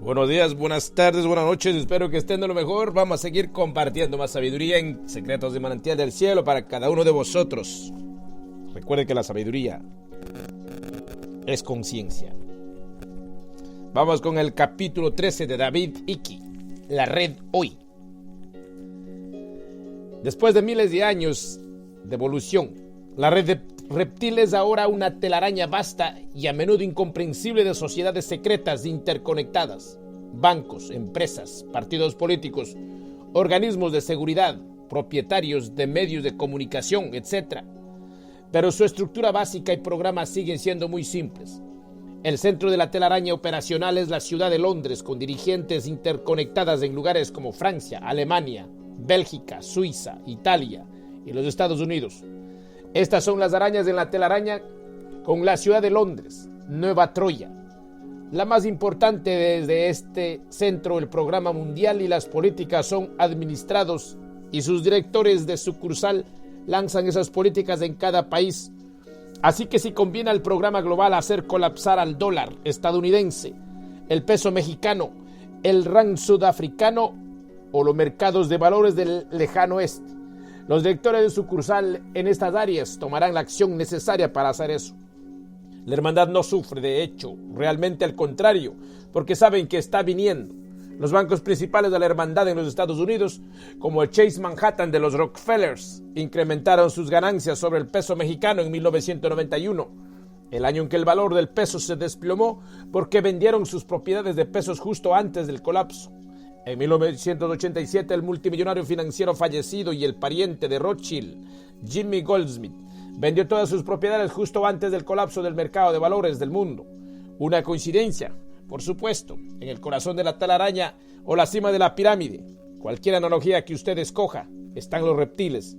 Buenos días, buenas tardes, buenas noches, espero que estén de lo mejor. Vamos a seguir compartiendo más sabiduría en Secretos de Manantial del Cielo para cada uno de vosotros. Recuerden que la sabiduría es conciencia. Vamos con el capítulo 13 de David Icke, la red hoy. Después de miles de años de evolución, la red de reptiles ahora una telaraña vasta y a menudo incomprensible de sociedades secretas interconectadas, bancos, empresas, partidos políticos, organismos de seguridad, propietarios de medios de comunicación, etc. Pero su estructura básica y programas siguen siendo muy simples. El centro de la telaraña operacional es la ciudad de Londres, con dirigentes interconectadas en lugares como Francia, Alemania, Bélgica, Suiza, Italia y los Estados Unidos. Estas son las arañas en la telaraña con la ciudad de Londres, Nueva Troya. La más importante desde este centro, el programa mundial y las políticas son administrados y sus directores de sucursal lanzan esas políticas en cada país. Así que si conviene al programa global hacer colapsar al dólar estadounidense, el peso mexicano, el rand sudafricano o los mercados de valores del lejano oeste, los directores de sucursal en estas áreas tomarán la acción necesaria para hacer eso. La hermandad no sufre, de hecho, realmente al contrario, porque saben que está viniendo. Los bancos principales de la hermandad en los Estados Unidos, como el Chase Manhattan de los Rockefellers, incrementaron sus ganancias sobre el peso mexicano en 1991, el año en que el valor del peso se desplomó porque vendieron sus propiedades de pesos justo antes del colapso. En 1987, el multimillonario financiero fallecido y el pariente de Rothschild, Jimmy Goldsmith, vendió todas sus propiedades justo antes del colapso del mercado de valores del mundo. Una coincidencia, por supuesto, en el corazón de la telaraña o la cima de la pirámide. Cualquier analogía que usted escoja, están los reptiles.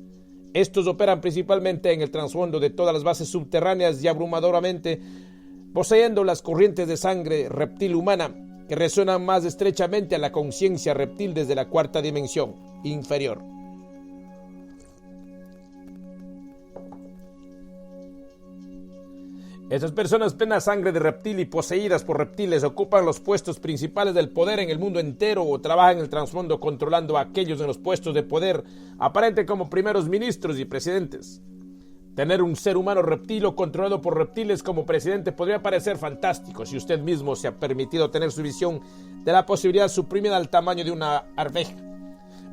Estos operan principalmente en el trasfondo de todas las bases subterráneas y abrumadoramente poseyendo las corrientes de sangre reptil humana que resuenan más estrechamente a la conciencia reptil desde la cuarta dimensión inferior. Estas personas plenas sangre de reptil y poseídas por reptiles ocupan los puestos principales del poder en el mundo entero o trabajan en el trasfondo controlando a aquellos en los puestos de poder, aparente como primeros ministros y presidentes. Tener un ser humano reptil o controlado por reptiles como presidente podría parecer fantástico si usted mismo se ha permitido tener su visión de la posibilidad suprimida al tamaño de una arveja.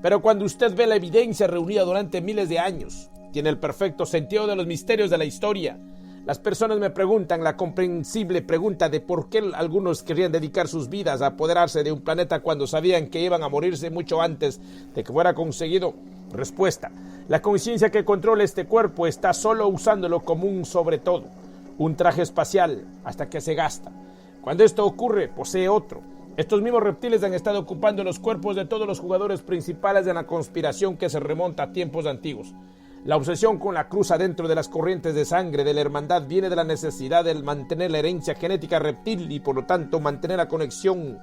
Pero cuando usted ve la evidencia reunida durante miles de años, tiene el perfecto sentido de los misterios de la historia. Las personas me preguntan la comprensible pregunta de por qué algunos querían dedicar sus vidas a apoderarse de un planeta cuando sabían que iban a morirse mucho antes de que fuera conseguido. Respuesta: la conciencia que controla este cuerpo está solo usándolo como un sobre todo, un traje espacial, hasta que se gasta. Cuando esto ocurre, posee otro. Estos mismos reptiles han estado ocupando los cuerpos de todos los jugadores principales de la conspiración que se remonta a tiempos antiguos. La obsesión con la cruz adentro de las corrientes de sangre de la hermandad viene de la necesidad de mantener la herencia genética reptil y por lo tanto mantener la conexión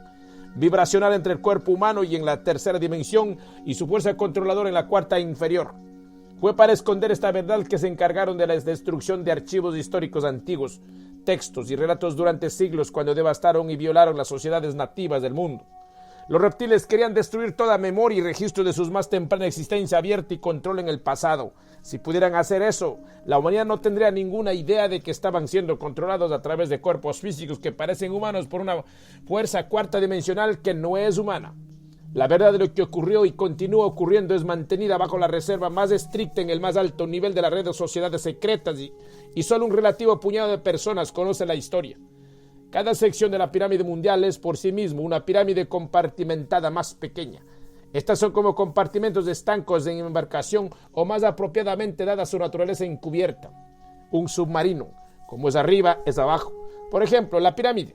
vibracional entre el cuerpo humano y en la tercera dimensión y su fuerza controladora en la cuarta inferior. Fue para esconder esta verdad que se encargaron de la destrucción de archivos históricos antiguos, textos y relatos durante siglos cuando devastaron y violaron las sociedades nativas del mundo. Los reptiles querían destruir toda memoria y registro de su más temprana existencia abierta y control en el pasado. Si pudieran hacer eso, la humanidad no tendría ninguna idea de que estaban siendo controlados a través de cuerpos físicos que parecen humanos por una fuerza cuarta dimensional que no es humana. La verdad de lo que ocurrió y continúa ocurriendo es mantenida bajo la reserva más estricta en el más alto nivel de la red de sociedades secretas y solo un relativo puñado de personas conoce la historia. Cada sección de la pirámide mundial es por sí mismo una pirámide compartimentada más pequeña. Estas son como compartimentos de estancos en embarcación o más apropiadamente dada su naturaleza encubierta. Un submarino, como es arriba, es abajo. Por ejemplo, la pirámide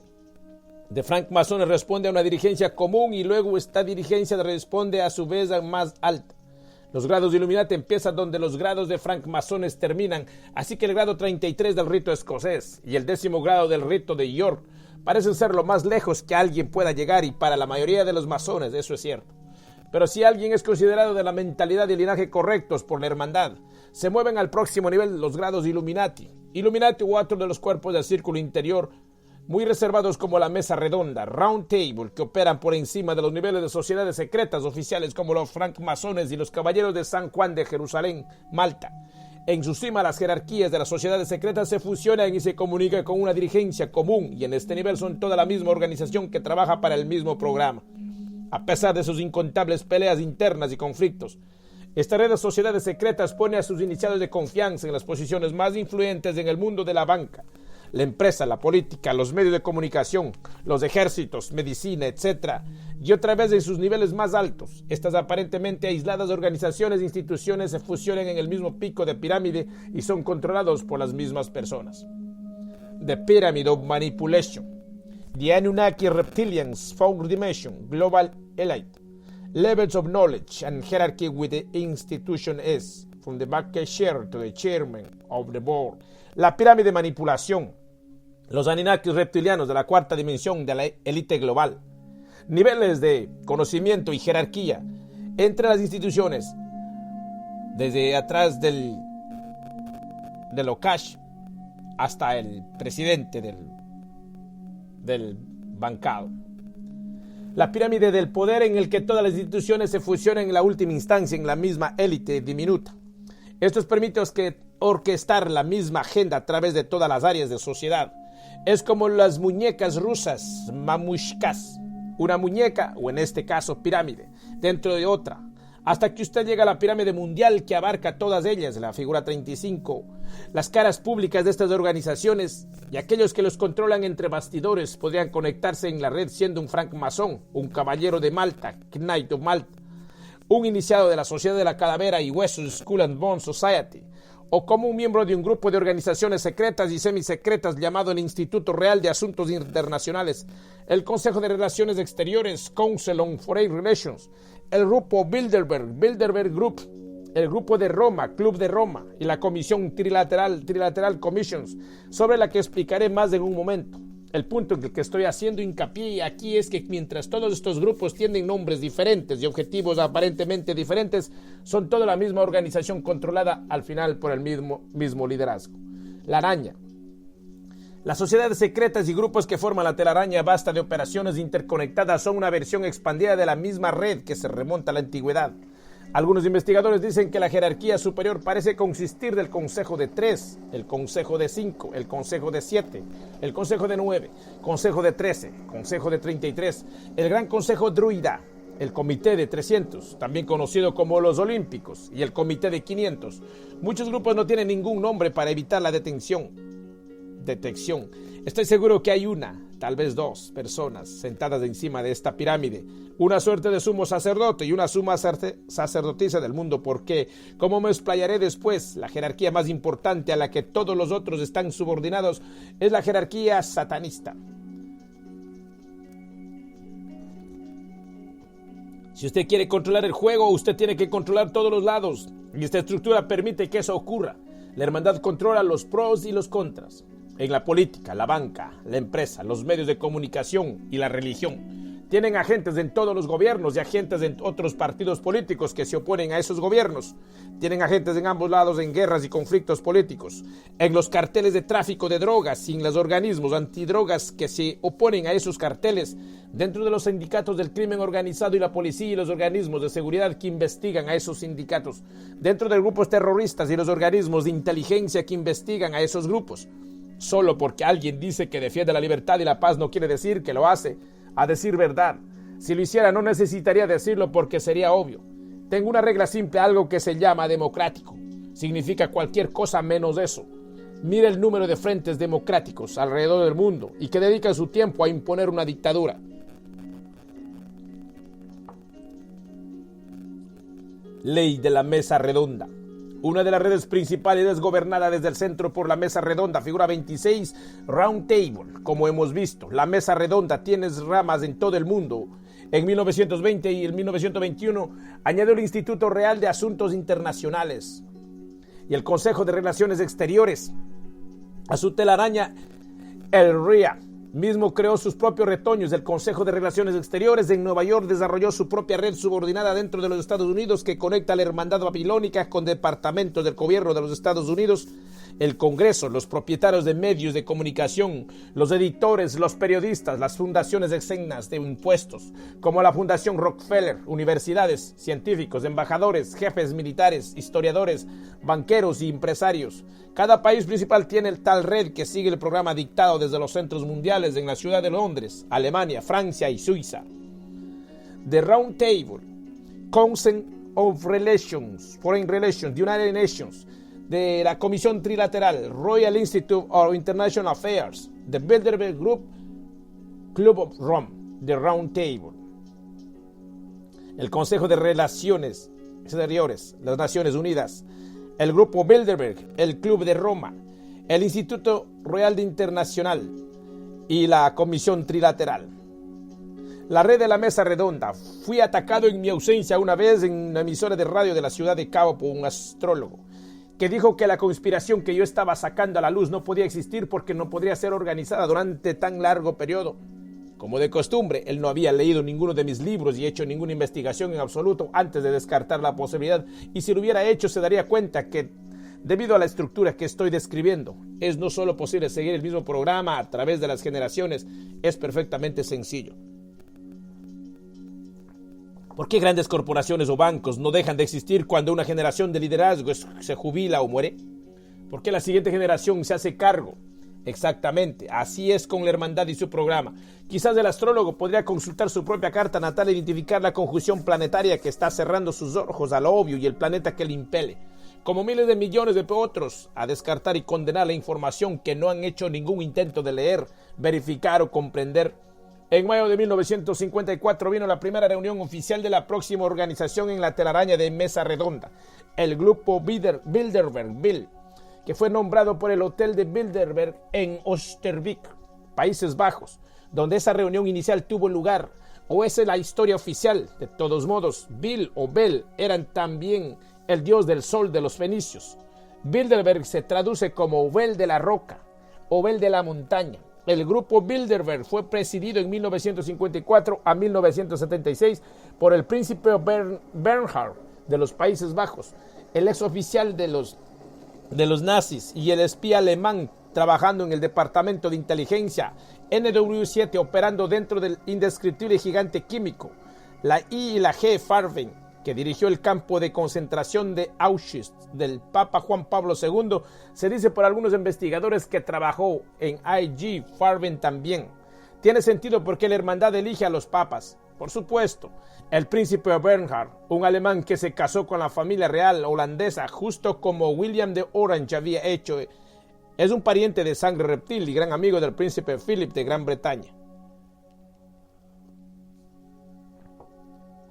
de francmasones responde a una dirigencia común y luego esta dirigencia responde a su vez a más alta. Los grados de Illuminati empiezan donde los grados de francmasones terminan, así que el grado 33 del rito escocés y el 10º grado del rito de York parecen ser lo más lejos que alguien pueda llegar y para la mayoría de los masones eso es cierto. Pero si alguien es considerado de la mentalidad y linaje correctos por la hermandad, se mueven al próximo nivel los grados de Illuminati. Illuminati u otro de los cuerpos del círculo interior muy reservados como la Mesa Redonda, Round Table, que operan por encima de los niveles de sociedades secretas oficiales como los francmasones y los caballeros de San Juan de Jerusalén, Malta. En su cima, las jerarquías de las sociedades secretas se fusionan y se comunican con una dirigencia común, y en este nivel son toda la misma organización que trabaja para el mismo programa. A pesar de sus incontables peleas internas y conflictos, esta red de sociedades secretas pone a sus iniciados de confianza en las posiciones más influyentes en el mundo de la banca, la empresa, la política, los medios de comunicación, los ejércitos, medicina, etc. Y otra vez en sus niveles más altos, estas aparentemente aisladas organizaciones e instituciones se fusionan en el mismo pico de pirámide y son controlados por las mismas personas. The Pyramid of Manipulation. The Anunnaki Reptilians Fourth Dimension Global Elite. Levels of knowledge and hierarchy with the institution is, from the market share to the chairman of the board. La pirámide de manipulación. Los Anunnaki reptilianos de la cuarta dimensión de la élite global. Niveles de conocimiento y jerarquía entre las instituciones. Desde atrás del Okash hasta el presidente del bancado. La pirámide del poder en el que todas las instituciones se fusionan en la última instancia en la misma élite diminuta. Esto permite orquestar la misma agenda a través de todas las áreas de sociedad. Es como las muñecas rusas, mamushkas, una muñeca, o en este caso pirámide, dentro de otra, hasta que usted llega a la pirámide mundial que abarca todas ellas, la figura 35. Las caras públicas de estas organizaciones y aquellos que los controlan entre bastidores podrían conectarse en la red siendo un francmasón, un caballero de Malta, Knight of Malta, un iniciado de la Sociedad de la Calavera y Huesos Skull and Bone Society, o como un miembro de un grupo de organizaciones secretas y semisecretas llamado el Instituto Real de Asuntos Internacionales, el Consejo de Relaciones Exteriores, Council on Foreign Relations, el grupo Bilderberg Group, el grupo de Roma, Club de Roma, y la Comisión Trilateral Commissions, sobre la que explicaré más en un momento. El punto en el que estoy haciendo hincapié aquí es que mientras todos estos grupos tienen nombres diferentes y objetivos aparentemente diferentes, son toda la misma organización controlada al final por el mismo liderazgo. La araña. Las sociedades secretas y grupos que forman la telaraña vasta de operaciones interconectadas son una versión expandida de la misma red que se remonta a la antigüedad. Algunos investigadores dicen que la jerarquía superior parece consistir del Consejo de 3, el Consejo de 5, el Consejo de 7, el Consejo de 9, Consejo de 13, Consejo de 33, el Gran Consejo Druida, el Comité de 300, también conocido como los Olímpicos, y el Comité de 500. Muchos grupos no tienen ningún nombre para evitar la detección. Estoy seguro que hay una, tal vez dos personas sentadas encima de esta pirámide, una suerte de sumo sacerdote y una suma sacerdotisa del mundo, porque, como me explayaré después, la jerarquía más importante a la que todos los otros están subordinados es la jerarquía satanista. Si usted quiere controlar el juego, usted tiene que controlar todos los lados, y esta estructura permite que eso ocurra. La hermandad controla los pros y los contras. En la política, la banca, la empresa, los medios de comunicación y la religión. Tienen agentes en todos los gobiernos y agentes en otros partidos políticos que se oponen a esos gobiernos. Tienen agentes en ambos lados en guerras y conflictos políticos. En los carteles de tráfico de drogas y en los organismos antidrogas que se oponen a esos carteles. Dentro de los sindicatos del crimen organizado y la policía y los organismos de seguridad que investigan a esos sindicatos. Dentro de grupos terroristas y los organismos de inteligencia que investigan a esos grupos. Solo porque alguien dice que defiende la libertad y la paz no quiere decir que lo hace. A decir verdad, si lo hiciera no necesitaría decirlo porque sería obvio. Tengo una regla simple, algo que se llama democrático. Significa cualquier cosa menos eso. Mire el número de frentes democráticos alrededor del mundo y que dedican su tiempo a imponer una dictadura. Ley de la mesa redonda. Una de las redes principales es gobernada desde el centro por la mesa redonda, figura 26, Round Table. Como hemos visto, la mesa redonda tiene ramas en todo el mundo. En 1920 y en 1921 añadió el Instituto Real de Asuntos Internacionales y el Consejo de Relaciones Exteriores. A su telaraña, el RIA mismo creó sus propios retoños. El Consejo de Relaciones Exteriores en Nueva York desarrolló su propia red subordinada dentro de los Estados Unidos que conecta a la hermandad babilónica con departamentos del gobierno de los Estados Unidos el Congreso, los propietarios de medios de comunicación, los editores, los periodistas, las fundaciones exentas de impuestos, como la Fundación Rockefeller, universidades, científicos, embajadores, jefes militares, historiadores, banqueros y empresarios. Cada país principal tiene tal red que sigue el programa dictado desde los centros mundiales en la ciudad de Londres, Alemania, Francia y Suiza. The Round Table, Council of Relations, Foreign Relations, United Nations, de la Comisión Trilateral, Royal Institute of International Affairs, The Bilderberg Group, Club of Rome, The Round Table, el Consejo de Relaciones Exteriores, las Naciones Unidas, el Grupo Bilderberg, el Club de Roma, el Instituto Royal Internacional y la Comisión Trilateral. La red de la Mesa Redonda. Fui atacado en mi ausencia una vez en una emisora de radio de la ciudad de Cabo por un astrólogo que dijo que la conspiración que yo estaba sacando a la luz no podía existir porque no podría ser organizada durante tan largo periodo. Como de costumbre, él no había leído ninguno de mis libros y hecho ninguna investigación en absoluto antes de descartar la posibilidad, y si lo hubiera hecho se daría cuenta que, debido a la estructura que estoy describiendo, es no solo posible seguir el mismo programa a través de las generaciones, es perfectamente sencillo. ¿Por qué grandes corporaciones o bancos no dejan de existir cuando una generación de liderazgo se jubila o muere? ¿Por qué la siguiente generación se hace cargo? Exactamente, así es con la hermandad y su programa. Quizás el astrólogo podría consultar su propia carta natal e identificar la conjunción planetaria que está cerrando sus ojos a lo obvio y el planeta que le impele, como miles de millones de otros, a descartar y condenar la información que no han hecho ningún intento de leer, verificar o comprender. En mayo de 1954 vino la primera reunión oficial de la próxima organización en la telaraña de Mesa Redonda, el Grupo Bilderberg, que fue nombrado por el Hotel de Bilderberg en Oosterwijk, Países Bajos, donde esa reunión inicial tuvo lugar. O esa es la historia oficial. De todos modos, Bill o Bel eran también el dios del sol de los fenicios. Bilderberg se traduce como Bel de la roca o Bel de la montaña. El grupo Bilderberg fue presidido en 1954 a 1976 por el príncipe Bernhard de los Países Bajos, el ex oficial de los nazis y el espía alemán trabajando en el departamento de inteligencia NW7, operando dentro del indescriptible gigante químico, la I y la G Farben, que dirigió el campo de concentración de Auschwitz del Papa Juan Pablo II. Se dice por algunos investigadores que trabajó en IG Farben también. Tiene sentido porque la hermandad elige a los papas. Por supuesto, el príncipe Bernhard, un alemán que se casó con la familia real holandesa, justo como William de Orange había hecho, es un pariente de sangre reptil y gran amigo del príncipe Philip de Gran Bretaña.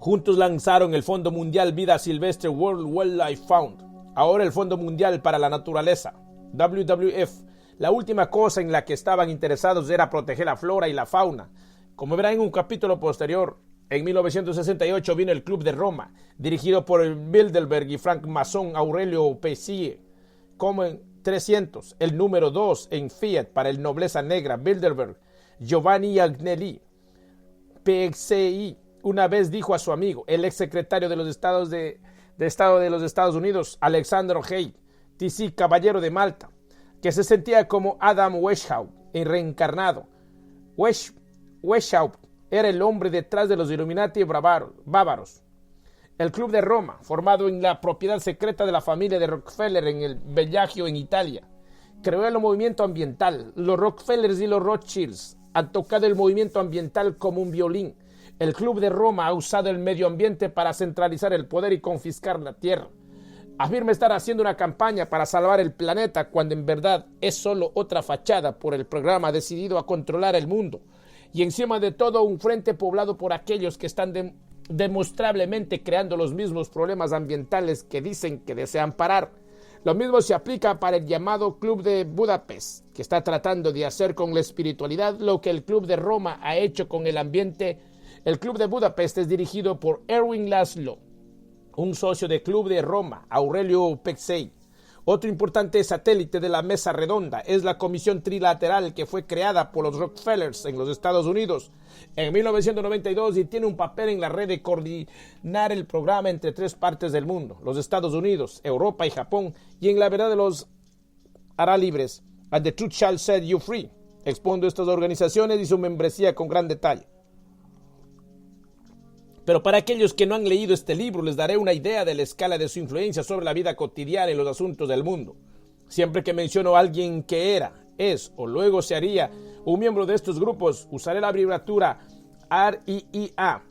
Juntos lanzaron el Fondo Mundial Vida Silvestre World Wildlife Fund, ahora el Fondo Mundial para la Naturaleza, WWF. La última cosa en la que estaban interesados era proteger la flora y la fauna. Como verán en un capítulo posterior, en 1968 vino el Club de Roma, dirigido por el Bilderberg y francmasón Aurelio Pescie, como en 300, el número 2 en Fiat para el nobleza negra Bilderberg, Giovanni Agnelli, PXI. Una vez dijo a su amigo, el exsecretario de los Estados de los Estados Unidos, Alexander Hay, TC Caballero de Malta, que se sentía como Adam Weishaupt reencarnado. Weishaupt era el hombre detrás de los Illuminati bávaros. El Club de Roma, formado en la propiedad secreta de la familia de Rockefeller en el Bellagio en Italia, creó el movimiento ambiental. Los Rockefellers y los Rothschilds han tocado el movimiento ambiental como un violín. El Club de Roma ha usado el medio ambiente para centralizar el poder y confiscar la tierra. Afirma estar haciendo una campaña para salvar el planeta cuando en verdad es solo otra fachada por el programa decidido a controlar el mundo. Y encima de todo un frente poblado por aquellos que están demostrablemente creando los mismos problemas ambientales que dicen que desean parar. Lo mismo se aplica para el llamado Club de Budapest, que está tratando de hacer con la espiritualidad lo que el Club de Roma ha hecho con el ambiente. El Club de Budapest es dirigido por Erwin Laszlo, un socio del Club de Roma, Aurelio Pescie. Otro importante satélite de la Mesa Redonda es la Comisión Trilateral, que fue creada por los Rockefellers en los Estados Unidos en 1992 y tiene un papel en la red de coordinar el programa entre tres partes del mundo, los Estados Unidos, Europa y Japón, y en la verdad de los hará libres, and the truth shall set you free. Expongo estas organizaciones y su membresía con gran detalle. Pero para aquellos que no han leído este libro, les daré una idea de la escala de su influencia sobre la vida cotidiana y los asuntos del mundo. Siempre que menciono a alguien que era, es o luego se haría un miembro de estos grupos, usaré la abreviatura RIIA,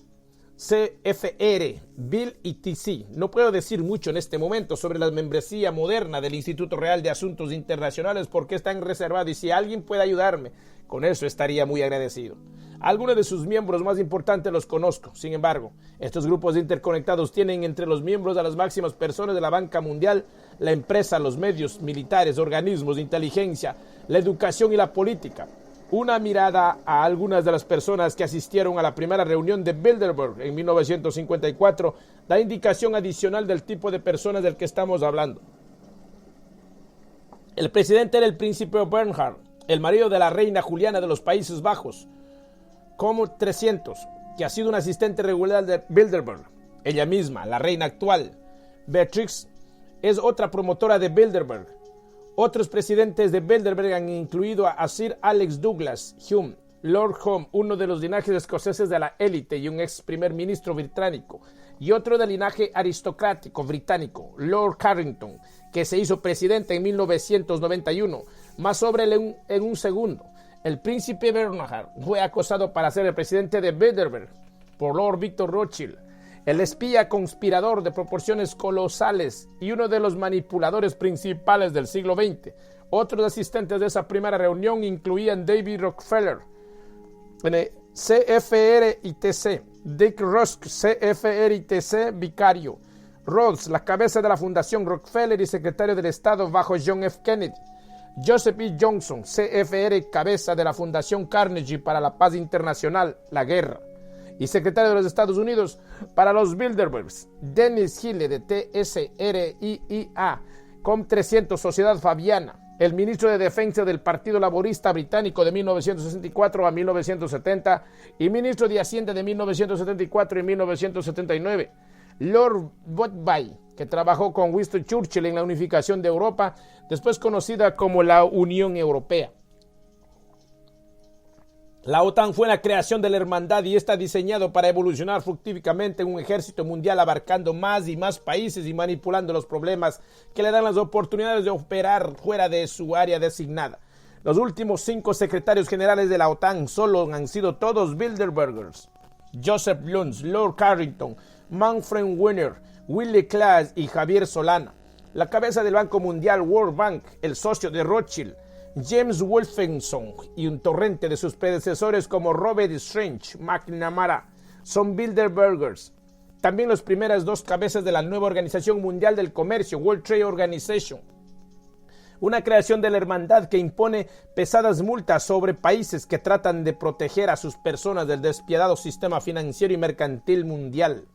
CFR, Bill y TC. No puedo decir mucho en este momento sobre la membresía moderna del Instituto Real de Asuntos Internacionales porque está en reservado y si alguien puede ayudarme, con eso estaría muy agradecido. Algunos de sus miembros más importantes los conozco. Sin embargo, estos grupos interconectados tienen entre los miembros a las máximas personas de la banca mundial, la empresa, los medios, militares, organismos de inteligencia, la educación y la política. Una mirada a algunas de las personas que asistieron a la primera reunión de Bilderberg en 1954 da indicación adicional del tipo de personas del que estamos hablando. El presidente era el príncipe Bernhard, el marido de la reina Juliana de los Países Bajos, como 300, que ha sido un asistente regular de Bilderberg. Ella misma, la reina actual, Beatrix, es otra promotora de Bilderberg. Otros presidentes de Bilderberg han incluido a Sir Alex Douglas Hume, Lord Home, uno de los linajes escoceses de la élite y un ex primer ministro británico, y otro del linaje aristocrático británico, Lord Carrington, que se hizo presidente en 1991. Más sobre él en un segundo. El príncipe Bernhard fue acosado para ser el presidente de Bilderberg por Lord Victor Rothschild, el espía conspirador de proporciones colosales y uno de los manipuladores principales del siglo XX. Otros asistentes de esa primera reunión incluían David Rockefeller, CFR-ITC, Dick Rusk, CFR-ITC, vicario, Rhodes, la cabeza de la Fundación Rockefeller y secretario del Estado bajo John F. Kennedy, Joseph E. Johnson, CFR, cabeza de la Fundación Carnegie para la Paz Internacional, la Guerra, y secretario de los Estados Unidos para los Bilderbergs, Dennis Hille de TSRIIA, Com300, Sociedad Fabiana, el ministro de Defensa del Partido Laborista Británico de 1964 a 1970 y ministro de Hacienda de 1974 y 1979, Lord Botby, que trabajó con Winston Churchill en la unificación de Europa, después conocida como la Unión Europea. La OTAN fue la creación de la hermandad y está diseñado para evolucionar fructíferamente en un ejército mundial abarcando más y más países y manipulando los problemas que le dan las oportunidades de operar fuera de su área designada. Los últimos 5 secretarios generales de la OTAN solo han sido todos Bilderbergers: Joseph Luns, Lord Carrington, Manfred Wiener, Willy Klaas y Javier Solana. La cabeza del Banco Mundial, World Bank, el socio de Rothschild, James Wolfenson, y un torrente de sus predecesores como Robert Strange, McNamara, son Bilderbergers. También las primeras 2 cabezas de la nueva Organización Mundial del Comercio, World Trade Organization, una creación de la hermandad que impone pesadas multas sobre países que tratan de proteger a sus personas del despiadado sistema financiero y mercantil mundial.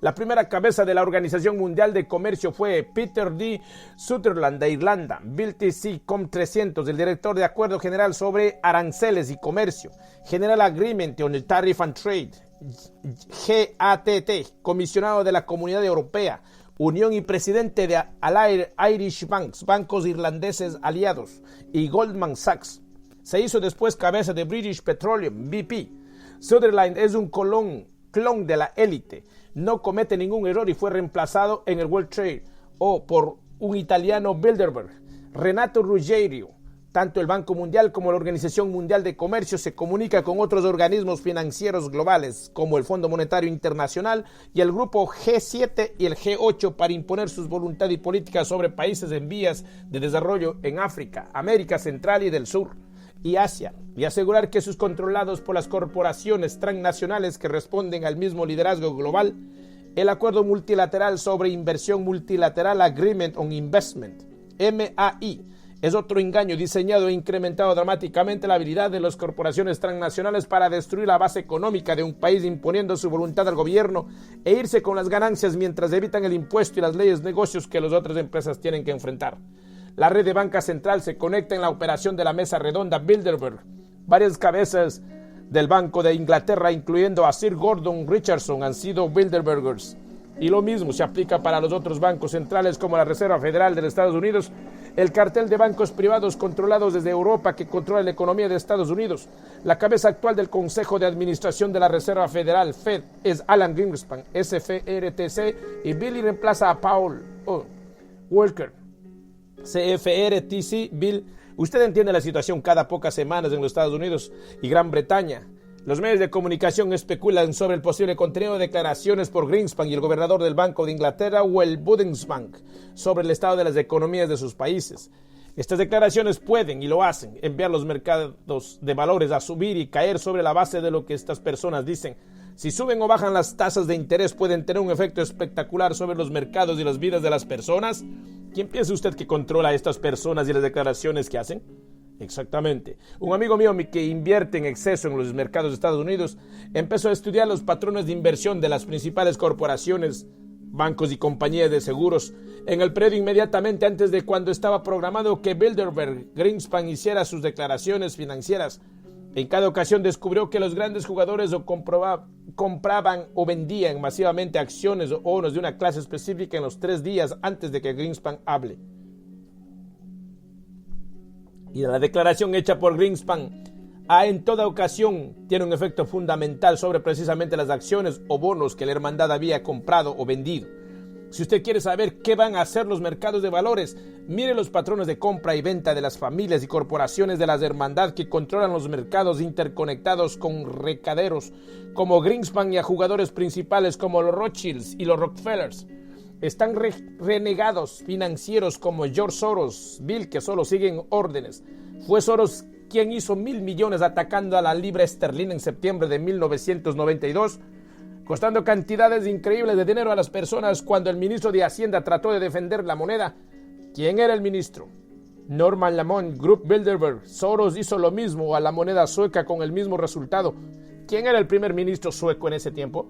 La primera cabeza de la Organización Mundial de Comercio fue Peter D. Sutherland de Irlanda, Bill T.C. Com300, el director de Acuerdo General sobre Aranceles y Comercio, General Agreement on Tariff and Trade, GATT, comisionado de la Comunidad Europea, Unión y presidente de Allied Irish Banks, bancos irlandeses aliados, y Goldman Sachs. Se hizo después cabeza de British Petroleum, BP. Sutherland es un clon de la élite. No comete ningún error y fue reemplazado en el World Trade por un italiano, Bilderberg. Renato Ruggiero. Tanto el Banco Mundial como la Organización Mundial de Comercio se comunica con otros organismos financieros globales como el Fondo Monetario Internacional y el Grupo G7 y el G8 para imponer sus voluntades y políticas sobre países en vías de desarrollo en África, América Central y del Sur y Asia, y asegurar que sus controlados por las corporaciones transnacionales que responden al mismo liderazgo global. El Acuerdo Multilateral sobre Inversión Multilateral, Agreement on Investment, MAI, es otro engaño diseñado e incrementado dramáticamente la habilidad de las corporaciones transnacionales para destruir la base económica de un país imponiendo su voluntad al gobierno e irse con las ganancias mientras evitan el impuesto y las leyes de negocios que las otras empresas tienen que enfrentar. La red de banca central se conecta en la operación de la mesa redonda Bilderberg. Varias cabezas del Banco de Inglaterra, incluyendo a Sir Gordon Richardson, han sido Bilderbergers. Y lo mismo se aplica para los otros bancos centrales como la Reserva Federal de los Estados Unidos el cartel de bancos privados controlados desde Europa que controla la economía de Estados Unidos. La cabeza actual del Consejo de Administración de la Reserva Federal, Fed, es Alan Greenspan, SFRTC, y Billy reemplaza a Paul Volcker, CFRTC. Bill, usted entiende la situación cada pocas semanas en los Estados Unidos y Gran Bretaña. Los medios de comunicación especulan sobre el posible contenido de declaraciones por Greenspan y el gobernador del Banco de Inglaterra o el Bundesbank sobre el estado de las economías de sus países. Estas declaraciones pueden, y lo hacen, enviar los mercados de valores a subir y caer sobre la base de lo que estas personas dicen. Si suben o bajan las tasas de interés pueden tener un efecto espectacular sobre los mercados y las vidas de las personas. ¿Quién piensa usted que controla a estas personas y las declaraciones que hacen? Exactamente. Un amigo mío que invierte en exceso en los mercados de Estados Unidos empezó a estudiar los patrones de inversión de las principales corporaciones, bancos y compañías de seguros en el periodo inmediatamente antes de cuando estaba programado que Bilderberg Greenspan hiciera sus declaraciones financieras. En cada ocasión descubrió que los grandes jugadores compraban o vendían masivamente acciones o bonos de una clase específica en los 3 días antes de que Greenspan hable. Y la declaración hecha por Greenspan en toda ocasión tiene un efecto fundamental sobre precisamente las acciones o bonos que la hermandad había comprado o vendido. Si usted quiere saber qué van a hacer los mercados de valores, mire los patrones de compra y venta de las familias y corporaciones de la hermandad que controlan los mercados interconectados con recaderos como Greenspan y a jugadores principales como los Rothschilds y los Rockefellers. Están renegados financieros como George Soros, Bill, que solo siguen órdenes. Fue Soros quien hizo 1.000 millones atacando a la libra esterlina en septiembre de 1992, costando cantidades increíbles de dinero a las personas cuando el ministro de Hacienda trató de defender la moneda. ¿Quién era el ministro? Norman Lamont, Group Bilderberg. Soros hizo lo mismo a la moneda sueca con el mismo resultado. ¿Quién era el primer ministro sueco en ese tiempo?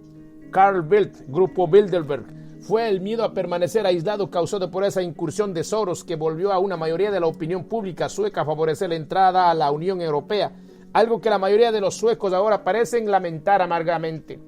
Carl Bildt, Grupo Bilderberg. Fue el miedo a permanecer aislado causado por esa incursión de Soros que volvió a una mayoría de la opinión pública sueca a favorecer la entrada a la Unión Europea, algo que la mayoría de los suecos ahora parecen lamentar amargamente.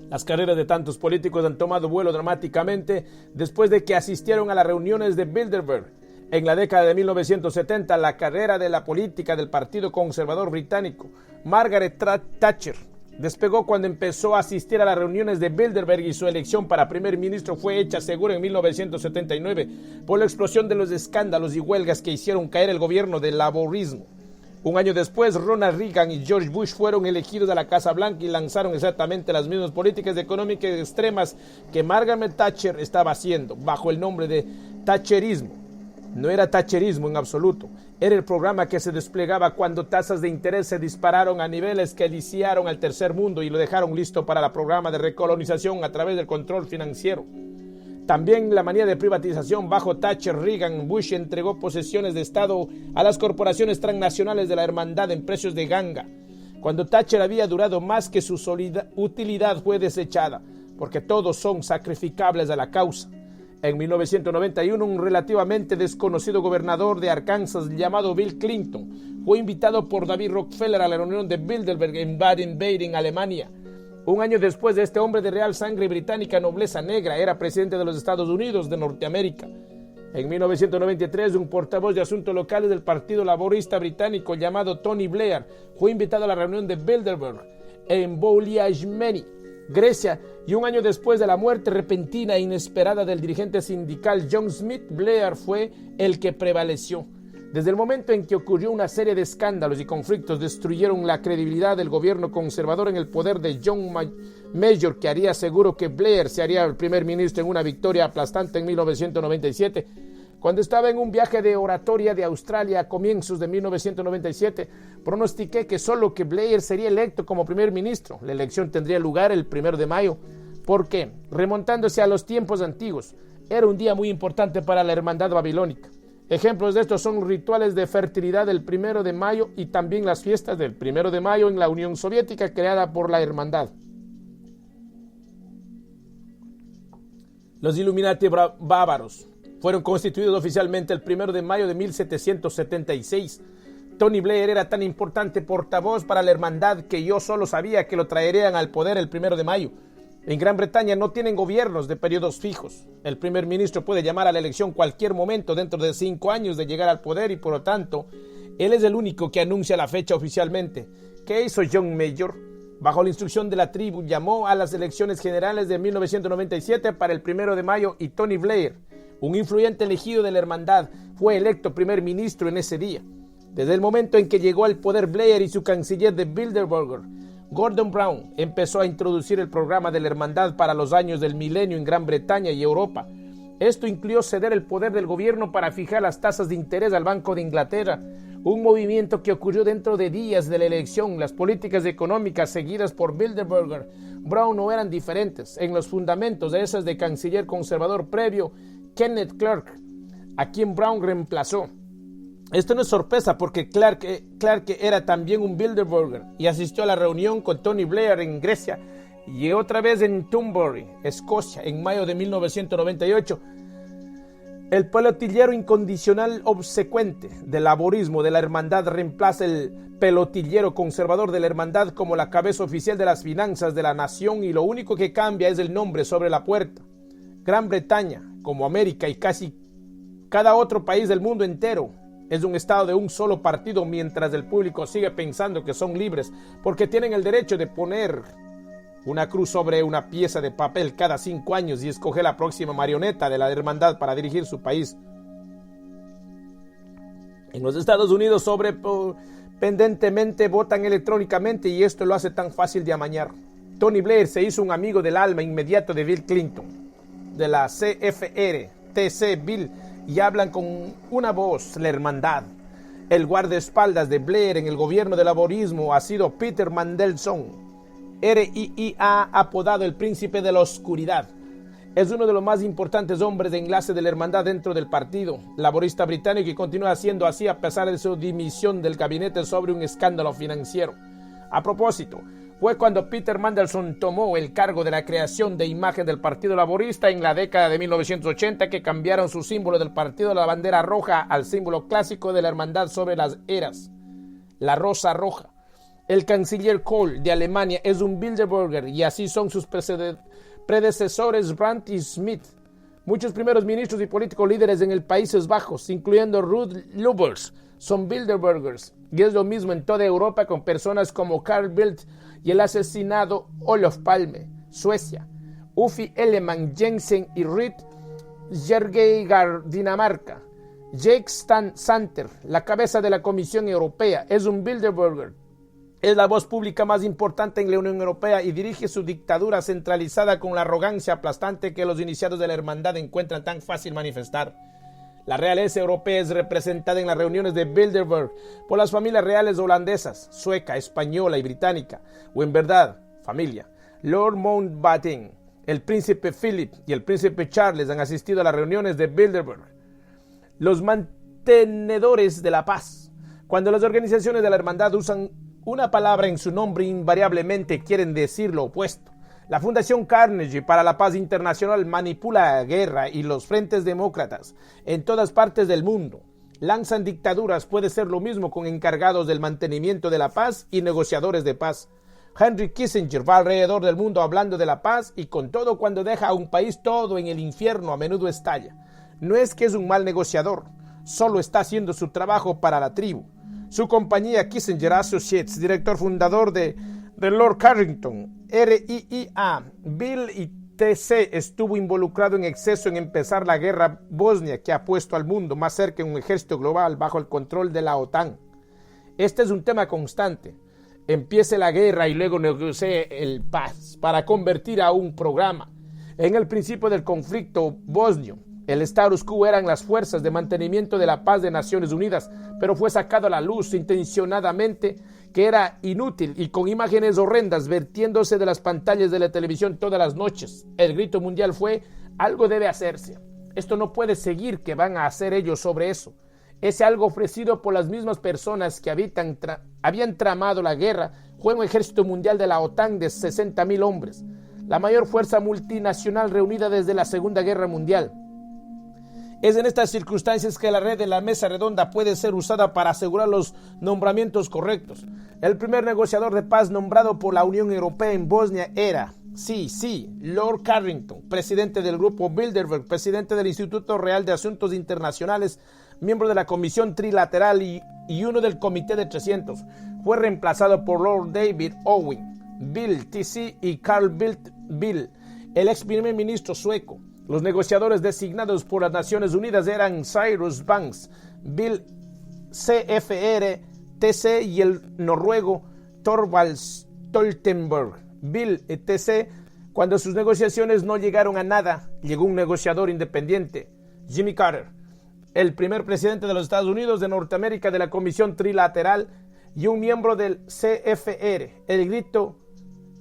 Las carreras de tantos políticos han tomado vuelo dramáticamente después de que asistieron a las reuniones de Bilderberg. En la década de 1970, la carrera de la política del Partido Conservador Británico, Margaret Thatcher, despegó cuando empezó a asistir a las reuniones de Bilderberg y su elección para primer ministro fue hecha segura en 1979 por la explosión de los escándalos y huelgas que hicieron caer el gobierno del laborismo. Un año después, Ronald Reagan y George Bush fueron elegidos a la Casa Blanca y lanzaron exactamente las mismas políticas económicas extremas que Margaret Thatcher estaba haciendo, bajo el nombre de Thatcherismo. No era thatcherismo en absoluto, era el programa que se desplegaba cuando tasas de interés se dispararon a niveles que aliciaron al tercer mundo y lo dejaron listo para el programa de recolonización a través del control financiero. También la manía de privatización bajo Thatcher. Reagan Bush entregó posesiones de Estado a las corporaciones transnacionales de la hermandad en precios de ganga. Cuando Thatcher había durado más que su utilidad fue desechada, porque todos son sacrificables a la causa. En 1991, un relativamente desconocido gobernador de Arkansas llamado Bill Clinton fue invitado por David Rockefeller a la reunión de Bilderberg en Baden-Baden, Alemania. Un año después, de este hombre de real sangre británica, nobleza negra, era presidente de los Estados Unidos de Norteamérica. En 1993, un portavoz de asuntos locales del Partido Laborista Británico llamado Tony Blair fue invitado a la reunión de Bilderberg en Boulogne, Grecia, y un año después de la muerte repentina e inesperada del dirigente sindical John Smith, Blair fue el que prevaleció. Desde el momento en que ocurrió una serie de escándalos y conflictos destruyeron la credibilidad del gobierno conservador en el poder de John Major, que haría seguro que Blair se haría el primer ministro en una victoria aplastante en 1997. Cuando estaba en un viaje de oratoria de Australia a comienzos de 1997, pronostiqué que solo que Blair sería electo como primer ministro. La elección tendría lugar el 1 de mayo. ¿Por qué? Remontándose a los tiempos antiguos, era un día muy importante para la hermandad babilónica. Ejemplos de estos son rituales de fertilidad del 1 de mayo y también las fiestas del 1 de mayo en la Unión Soviética creada por la hermandad. Los Illuminati bávaros fueron constituidos oficialmente el 1 de mayo de 1776. Tony Blair era tan importante portavoz para la hermandad que yo solo sabía que lo traerían al poder el 1 de mayo. En Gran Bretaña no tienen gobiernos de periodos fijos. El primer ministro puede llamar a la elección cualquier momento dentro de 5 años de llegar al poder y por lo tanto, él es el único que anuncia la fecha oficialmente. ¿Qué hizo John Major? Bajo la instrucción de la tribu, llamó a las elecciones generales de 1997 para el 1 de mayo y Tony Blair, un influyente elegido de la hermandad, fue electo primer ministro en ese día. Desde el momento en que llegó al poder Blair y su canciller de Bilderberger, Gordon Brown, empezó a introducir el programa de la hermandad para los años del milenio en Gran Bretaña y Europa. Esto incluyó ceder el poder del gobierno para fijar las tasas de interés al Banco de Inglaterra, un movimiento que ocurrió dentro de días de la elección. Las políticas económicas seguidas por Bilderberger Brown no eran diferentes en los fundamentos de esas de canciller conservador previo Kenneth Clarke, a quien Brown reemplazó. Esto no es sorpresa porque Clarke era también un Bilderberger y asistió a la reunión con Tony Blair en Grecia y otra vez en Turnberry, Escocia, en mayo de 1998. El pelotillero incondicional obsecuente del laborismo de la hermandad reemplaza el pelotillero conservador de la hermandad como la cabeza oficial de las finanzas de la nación y lo único que cambia es el nombre sobre la puerta. Gran Bretaña, como América y casi cada otro país del mundo entero, es un estado de un solo partido mientras el público sigue pensando que son libres porque tienen el derecho de poner una cruz sobre una pieza de papel cada 5 años y escoger la próxima marioneta de la hermandad para dirigir su país. En los Estados Unidos sorprendentemente votan electrónicamente y esto lo hace tan fácil de amañar. Tony Blair se hizo un amigo del alma inmediato de Bill Clinton, de la CFR-TC Bill, y hablan con una voz, la hermandad. El guardaespaldas de Blair en el gobierno del laborismo ha sido Peter Mandelson, RIIA, apodado el príncipe de la oscuridad. Es uno de los más importantes hombres de enlace de la hermandad dentro del partido laborista británico y continúa siendo así a pesar de su dimisión del gabinete sobre un escándalo financiero. A propósito, fue cuando Peter Mandelson tomó el cargo de la creación de imagen del Partido Laborista en la década de 1980 que cambiaron su símbolo del partido de la bandera roja al símbolo clásico de la hermandad sobre las eras, la rosa roja. El canciller Kohl de Alemania es un Bilderberger y así son sus predecesores Brandt y Schmidt. Muchos primeros ministros y políticos líderes en el Países Bajos, incluyendo Ruud Lubbers, son Bilderbergers. Y es lo mismo en toda Europa con personas como Carl Bildt y el asesinado Olof Palme, Suecia, Uffe Ellemann-Jensen y Ruud Kjærgaard, Dinamarca. Jake Santer, la cabeza de la Comisión Europea, es un Bilderberger. Es la voz pública más importante en la Unión Europea y dirige su dictadura centralizada con la arrogancia aplastante que los iniciados de la hermandad encuentran tan fácil manifestar. La realeza europea es representada en las reuniones de Bilderberg por las familias reales holandesas, sueca, española y británica, o en verdad, familia. Lord Mountbatten, el príncipe Philip y el príncipe Charles han asistido a las reuniones de Bilderberg. Los mantenedores de la paz. Cuando las organizaciones de la hermandad usan una palabra en su nombre, invariablemente quieren decir lo opuesto. La Fundación Carnegie para la Paz Internacional manipula la guerra y los frentes demócratas en todas partes del mundo. Lanzan dictaduras, puede ser lo mismo con encargados del mantenimiento de la paz y negociadores de paz. Henry Kissinger va alrededor del mundo hablando de la paz y con todo cuando deja a un país todo en el infierno a menudo estalla. No es que es un mal negociador, solo está haciendo su trabajo para la tribu. Su compañía Kissinger Associates, director fundador de Lord Carrington, RIIA, Bill y TC estuvo involucrado en exceso en empezar la guerra bosnia que ha puesto al mundo más cerca de un ejército global bajo el control de la OTAN. Este es un tema constante. Empiece la guerra y luego negocie el paz para convertir a un programa. En el principio del conflicto bosnio, el status quo eran las fuerzas de mantenimiento de la paz de Naciones Unidas, pero fue sacado a la luz intencionadamente que era inútil y con imágenes horrendas vertiéndose de las pantallas de la televisión todas las noches. El grito mundial fue: algo debe hacerse. Esto no puede seguir, que van a hacer ellos sobre eso. Ese algo ofrecido por las mismas personas que habían tramado la guerra fue un ejército mundial de la OTAN de 60,000 hombres, la mayor fuerza multinacional reunida desde la Segunda Guerra Mundial. Es en estas circunstancias que la red de la mesa redonda puede ser usada para asegurar los nombramientos correctos. El primer negociador de paz nombrado por la Unión Europea en Bosnia era Sí, Lord Carrington, presidente del Grupo Bilderberg, presidente del Instituto Real de Asuntos Internacionales, miembro de la Comisión Trilateral y uno del Comité de 300. Fue reemplazado por Lord David Owen, Bill TC y Carl Bildt Bill, el ex primer ministro sueco. Los negociadores designados por las Naciones Unidas eran Cyrus Banks, Bill CFR, TC y el noruego Thorvald Stoltenberg. Bill TC, cuando sus negociaciones no llegaron a nada, llegó un negociador independiente, Jimmy Carter, el primer presidente de los Estados Unidos de Norteamérica de la Comisión Trilateral y un miembro del CFR. El grito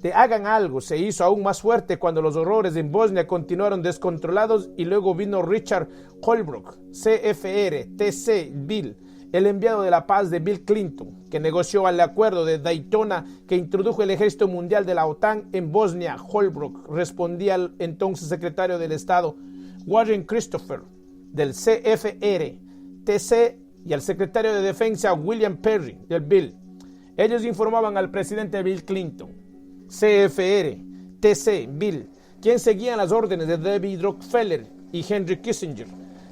de hagan algo se hizo aún más fuerte cuando los horrores en Bosnia continuaron descontrolados y luego vino Richard Holbrooke, CFR, TC, Bill, el enviado de la paz de Bill Clinton, que negoció el acuerdo de Daytona que introdujo el ejército mundial de la OTAN en Bosnia. Holbrooke respondía al entonces secretario del Estado Warren Christopher del CFR, TC y al secretario de Defensa William Perry del Bill. Ellos informaban al presidente Bill Clinton, CFR, TC, Bill, quien seguía las órdenes de David Rockefeller y Henry Kissinger.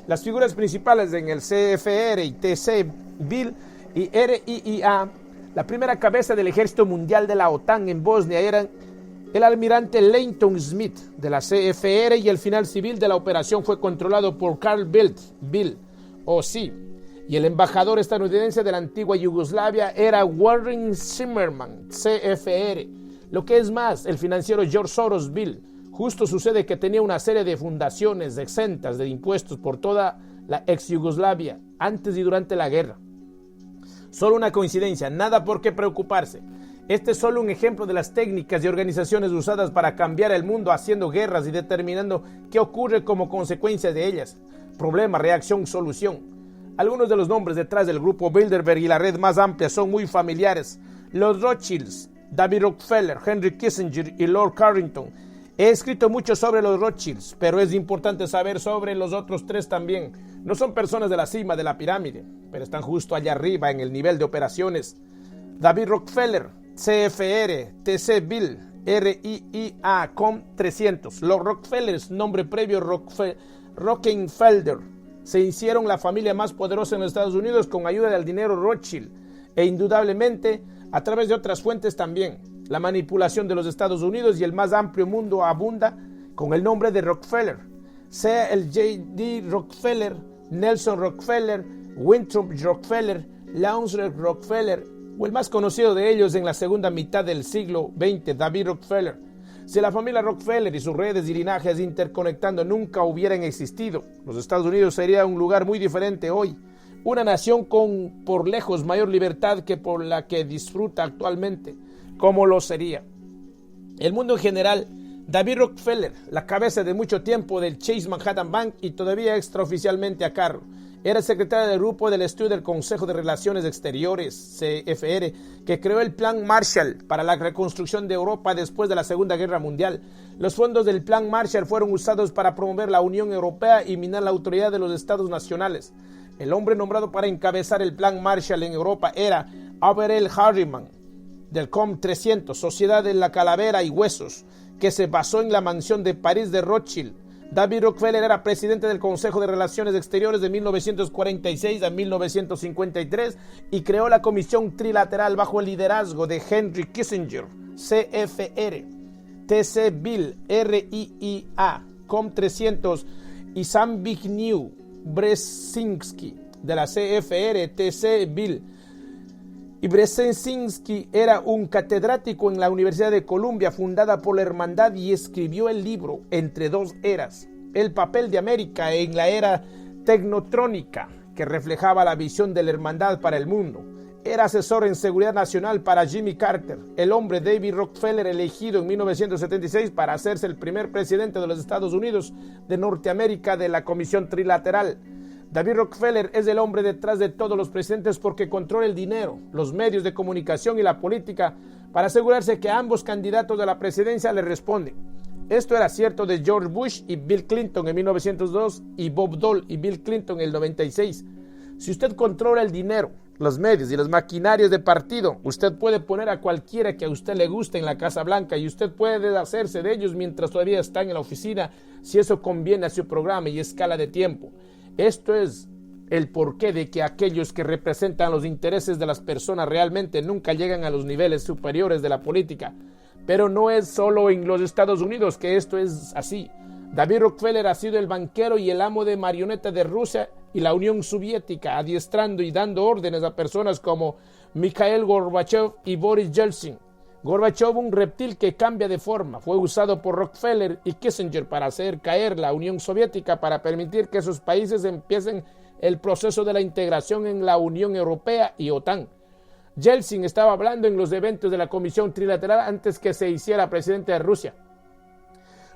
Las figuras principales en el CFR y TC, Bill y RIIA, la primera cabeza del ejército mundial de la OTAN en Bosnia eran el almirante Leighton Smith de la CFR y el final civil de la operación fue controlado por Carl Bildt, Bill, OC, y el embajador estadounidense de la antigua Yugoslavia era Warren Zimmerman, CFR. Lo que es más, el financiero George Soros, Bill. Justo sucede que tenía una serie de fundaciones exentas de impuestos por toda la ex Yugoslavia, antes y durante la guerra. Solo una coincidencia, nada por qué preocuparse. Este es solo un ejemplo de las técnicas y organizaciones usadas para cambiar el mundo haciendo guerras y determinando qué ocurre como consecuencia de ellas. Problema, reacción, solución. Algunos de los nombres detrás del grupo Bilderberg y la red más amplia son muy familiares. Los Rothschilds, David Rockefeller, Henry Kissinger y Lord Carrington. He escrito mucho sobre los Rothschilds, pero es importante saber sobre los otros tres también. No son personas de la cima de la pirámide, pero están justo allá arriba en el nivel de operaciones. David Rockefeller, CFR, TC Bill, RIIA, COM 300. Los Rockefellers, nombre previo Rockefeller, se hicieron la familia más poderosa en los Estados Unidos con ayuda del dinero Rothschild e indudablemente a través de otras fuentes también. La manipulación de los Estados Unidos y el más amplio mundo abunda con el nombre de Rockefeller, sea el J.D. Rockefeller, Nelson Rockefeller, Winthrop Rockefeller, Lawrence Rockefeller o el más conocido de ellos en la segunda mitad del siglo XX, David Rockefeller. Si la familia Rockefeller y sus redes y linajes interconectando nunca hubieran existido, los Estados Unidos sería un lugar muy diferente hoy. Una nación con por lejos mayor libertad que por la que disfruta actualmente, como lo sería. El mundo en general, David Rockefeller, la cabeza de mucho tiempo del Chase Manhattan Bank y todavía extraoficialmente a cargo, era secretario del Grupo del Estudio del Consejo de Relaciones Exteriores, CFR, que creó el Plan Marshall para la reconstrucción de Europa después de la Segunda Guerra Mundial. Los fondos del Plan Marshall fueron usados para promover la Unión Europea y minar la autoridad de los estados nacionales. El hombre nombrado para encabezar el Plan Marshall en Europa era Averell Harriman, del COM 300, Sociedad de la Calavera y Huesos, que se basó en la mansión de París de Rothschild. David Rockefeller era presidente del Consejo de Relaciones Exteriores de 1946 a 1953 y creó la Comisión Trilateral bajo el liderazgo de Henry Kissinger, CFR, TC Bill, RIIA, COM 300 y Zbigniew Brzezinski de la CFR, TC Bill. Y Brzezinski era un catedrático en la Universidad de Columbia, fundada por la Hermandad, y escribió el libro Entre dos eras, el papel de América en la era tecnotrónica, que reflejaba la visión de la Hermandad para el mundo. Era asesor en seguridad nacional para Jimmy Carter, el hombre David Rockefeller elegido en 1976 para hacerse el primer presidente de los Estados Unidos de Norteamérica de la Comisión Trilateral. David Rockefeller es el hombre detrás de todos los presidentes porque controla el dinero, los medios de comunicación y la política para asegurarse que ambos candidatos a la presidencia le responden. Esto era cierto de George Bush y Bill Clinton en 1902 y Bob Dole y Bill Clinton en el 96. Si usted controla el dinero, los medios y los maquinarios de partido. Usted puede poner a cualquiera que a usted le guste en la Casa Blanca y usted puede deshacerse de ellos mientras todavía están en la oficina, si eso conviene a su programa y escala de tiempo. Esto es el porqué de que aquellos que representan los intereses de las personas realmente nunca llegan a los niveles superiores de la política. Pero no es solo en los Estados Unidos que esto es así. David Rockefeller ha sido el banquero y el amo de marioneta de Rusia y la Unión Soviética, adiestrando y dando órdenes a personas como Mikhail Gorbachev y Boris Yeltsin. Gorbachev, un reptil que cambia de forma, fue usado por Rockefeller y Kissinger para hacer caer la Unión Soviética, para permitir que esos países empiecen el proceso de la integración en la Unión Europea y OTAN. Yeltsin estaba hablando en los eventos de la Comisión Trilateral antes que se hiciera presidente de Rusia.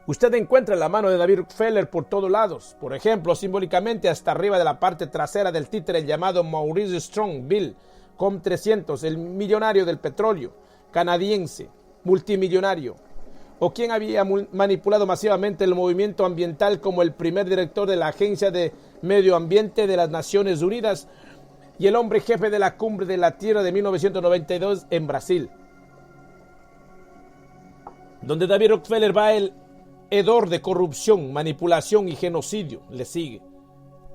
Usted encuentra la mano de David Rockefeller por todos lados. Por ejemplo, simbólicamente hasta arriba de la parte trasera del títere llamado Maurice Strong Bill, COM 300, el millonario del petróleo, canadiense, multimillonario, o quien había manipulado masivamente el movimiento ambiental como el primer director de la Agencia de Medio Ambiente de las Naciones Unidas y el hombre jefe de la Cumbre de la Tierra de 1992 en Brasil. Donde David Rockefeller va, el hedor de corrupción, manipulación y genocidio le sigue.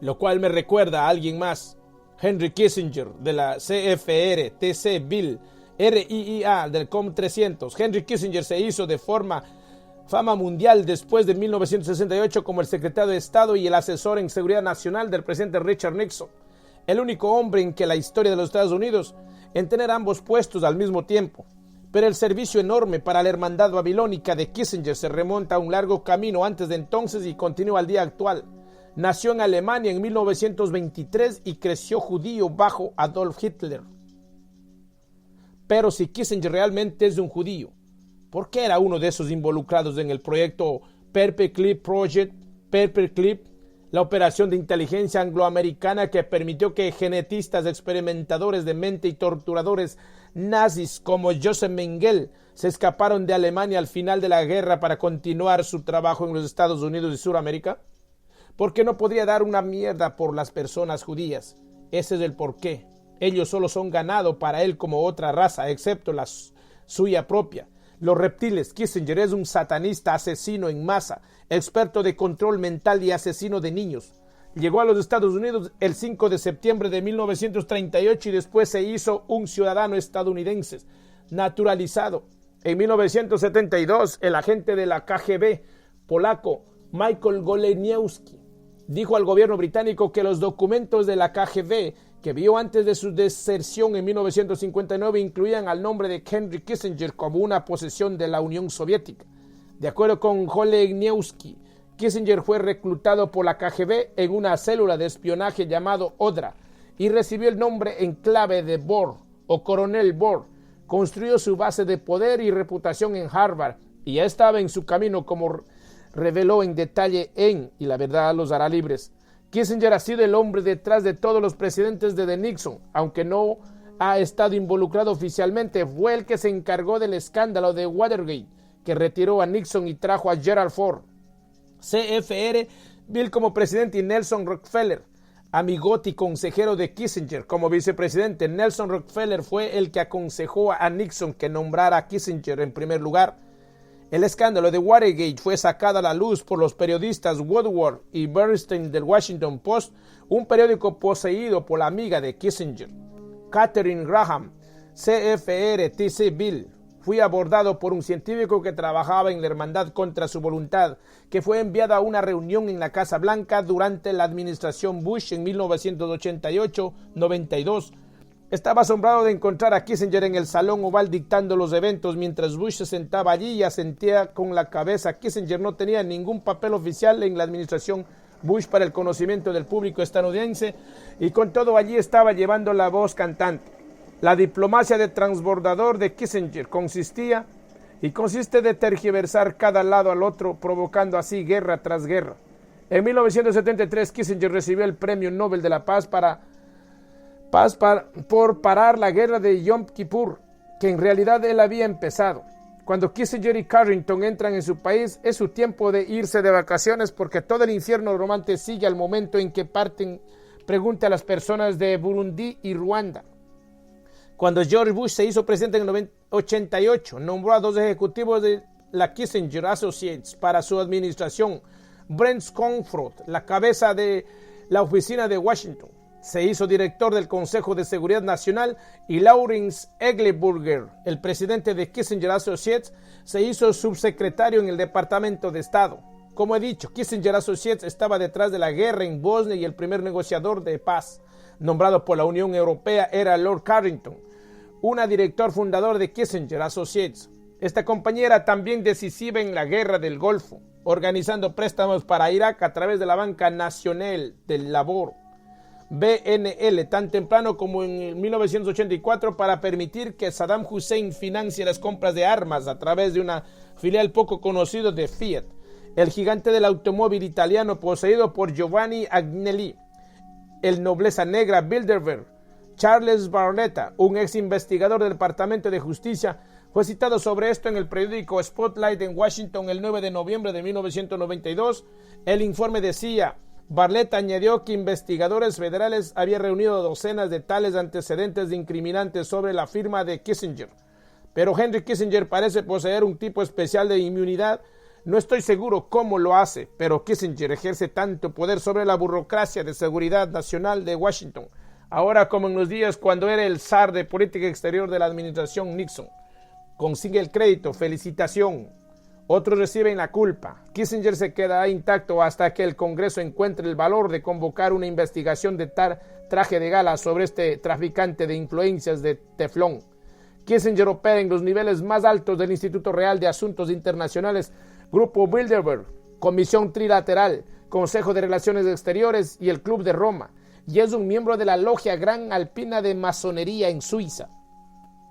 Lo cual me recuerda a alguien más, Henry Kissinger de la CFR, TC Bill, RIIA del COM 300. Henry Kissinger se hizo de fama mundial después de 1968 como el secretario de Estado y el asesor en seguridad nacional del presidente Richard Nixon. El único hombre en que la historia de los Estados Unidos en tener ambos puestos al mismo tiempo. Pero el servicio enorme para la hermandad babilónica de Kissinger se remonta a un largo camino antes de entonces y continúa al día actual. Nació en Alemania en 1923 y creció judío bajo Adolf Hitler. Pero si Kissinger realmente es un judío, ¿por qué era uno de esos involucrados en el proyecto Paperclip Project, Paperclip, la operación de inteligencia angloamericana que permitió que genetistas, experimentadores de mente y torturadores nazis como Joseph Mengele se escaparon de Alemania al final de la guerra para continuar su trabajo en los Estados Unidos y Suramérica? ¿Por qué no podría dar una mierda por las personas judías? Ese es el porqué. Ellos solo son ganado para él como otra raza, excepto la suya propia. Los reptiles. Kissinger es un satanista asesino en masa, experto de control mental y asesino de niños. Llegó a los Estados Unidos el 5 de septiembre de 1938 y después se hizo un ciudadano estadounidense, naturalizado. En 1972, el agente de la KGB polaco Michael Goleniewski dijo al gobierno británico que los documentos de la KGB que vio antes de su deserción en 1959 incluían al nombre de Henry Kissinger como una posesión de la Unión Soviética. De acuerdo con Goleniewski, Kissinger fue reclutado por la KGB en una célula de espionaje llamado Odra y recibió el nombre en clave de Bohr o Coronel Bohr. Construyó su base de poder y reputación en Harvard y ya estaba en su camino, como reveló en detalle Y la verdad los hará libres. Kissinger ha sido el hombre detrás de todos los presidentes desde Nixon, aunque no ha estado involucrado oficialmente. Fue el que se encargó del escándalo de Watergate, que retiró a Nixon y trajo a Gerald Ford. CFR, Bill como presidente y Nelson Rockefeller, amigote y consejero de Kissinger como vicepresidente. Nelson Rockefeller fue el que aconsejó a Nixon que nombrara a Kissinger en primer lugar. El escándalo de Watergate fue sacado a la luz por los periodistas Woodward y Bernstein del Washington Post, un periódico poseído por la amiga de Kissinger, Katharine Graham. CFR TC Bill fue abordado por un científico que trabajaba en la hermandad contra su voluntad, que fue enviado a una reunión en la Casa Blanca durante la administración Bush en 1988-92. Estaba asombrado de encontrar a Kissinger en el salón oval dictando los eventos mientras Bush se sentaba allí y asentía con la cabeza. Kissinger no tenía ningún papel oficial en la administración Bush para el conocimiento del público estadounidense y con todo allí estaba llevando la voz cantante. La diplomacia de transbordador de Kissinger consiste de tergiversar cada lado al otro, provocando así guerra tras guerra. En 1973 Kissinger recibió el Premio Nobel de la Paz por parar la guerra de Yom Kippur, que en realidad él había empezado. Cuando Kissinger y Carrington entran en su país, es su tiempo de irse de vacaciones porque todo el infierno romántico sigue al momento en que parten. Pregunte a las personas de Burundi y Ruanda. Cuando George Bush se hizo presidente en el 88, nombró a 2 ejecutivos de la Kissinger Associates para su administración. Brent Scowcroft, la cabeza de la oficina de Washington, se hizo director del Consejo de Seguridad Nacional, y Lawrence Eglenberger, el presidente de Kissinger Associates, se hizo subsecretario en el Departamento de Estado. Como he dicho, Kissinger Associates estaba detrás de la guerra en Bosnia y el primer negociador de paz, nombrado por la Unión Europea, era Lord Carrington, un director fundador de Kissinger Associates. Esta compañía era también decisiva en la guerra del Golfo, organizando préstamos para Irak a través de la Banca Nacional del Labor, BNL, tan temprano como en 1984, para permitir que Saddam Hussein financie las compras de armas a través de una filial poco conocida de Fiat, el gigante del automóvil italiano poseído por Giovanni Agnelli, el nobleza negra Bilderberg. Charles Barletta, un ex investigador del Departamento de Justicia, fue citado sobre esto en el periódico Spotlight en Washington el 9 de noviembre de 1992. El informe decía: Barletta añadió que investigadores federales habían reunido docenas de tales antecedentes incriminantes sobre la firma de Kissinger. Pero Henry Kissinger parece poseer un tipo especial de inmunidad. No estoy seguro cómo lo hace, pero Kissinger ejerce tanto poder sobre la burocracia de seguridad nacional de Washington, ahora como en los días cuando era el zar de política exterior de la administración Nixon. Consigue el crédito, felicitación. Otros reciben la culpa. Kissinger se quedará intacto hasta que el Congreso encuentre el valor de convocar una investigación de traje de gala sobre este traficante de influencias de teflón. Kissinger opera en los niveles más altos del Instituto Real de Asuntos Internacionales, Grupo Bilderberg, Comisión Trilateral, Consejo de Relaciones Exteriores y el Club de Roma, y es un miembro de la Logia Gran Alpina de Masonería en Suiza,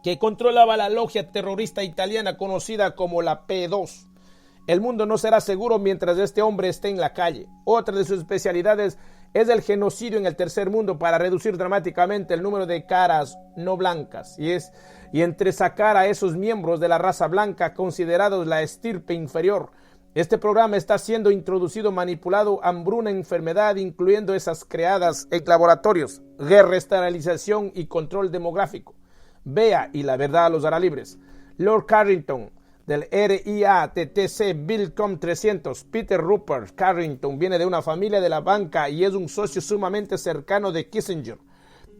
que controlaba la logia terrorista italiana conocida como la P2. El mundo no será seguro mientras este hombre esté en la calle. Otra de sus especialidades es el genocidio en el tercer mundo para reducir dramáticamente el número de caras no blancas y entresacar a esos miembros de la raza blanca considerados la estirpe inferior. Este programa está siendo introducido, manipulado, hambruna, enfermedad, incluyendo esas creadas en laboratorios, guerra, esterilización y control demográfico. Vea y la verdad los hará libres. Lord Carrington, del RIATTC Billcom 300, Peter Rupert Carrington, viene de una familia de la banca y es un socio sumamente cercano de Kissinger.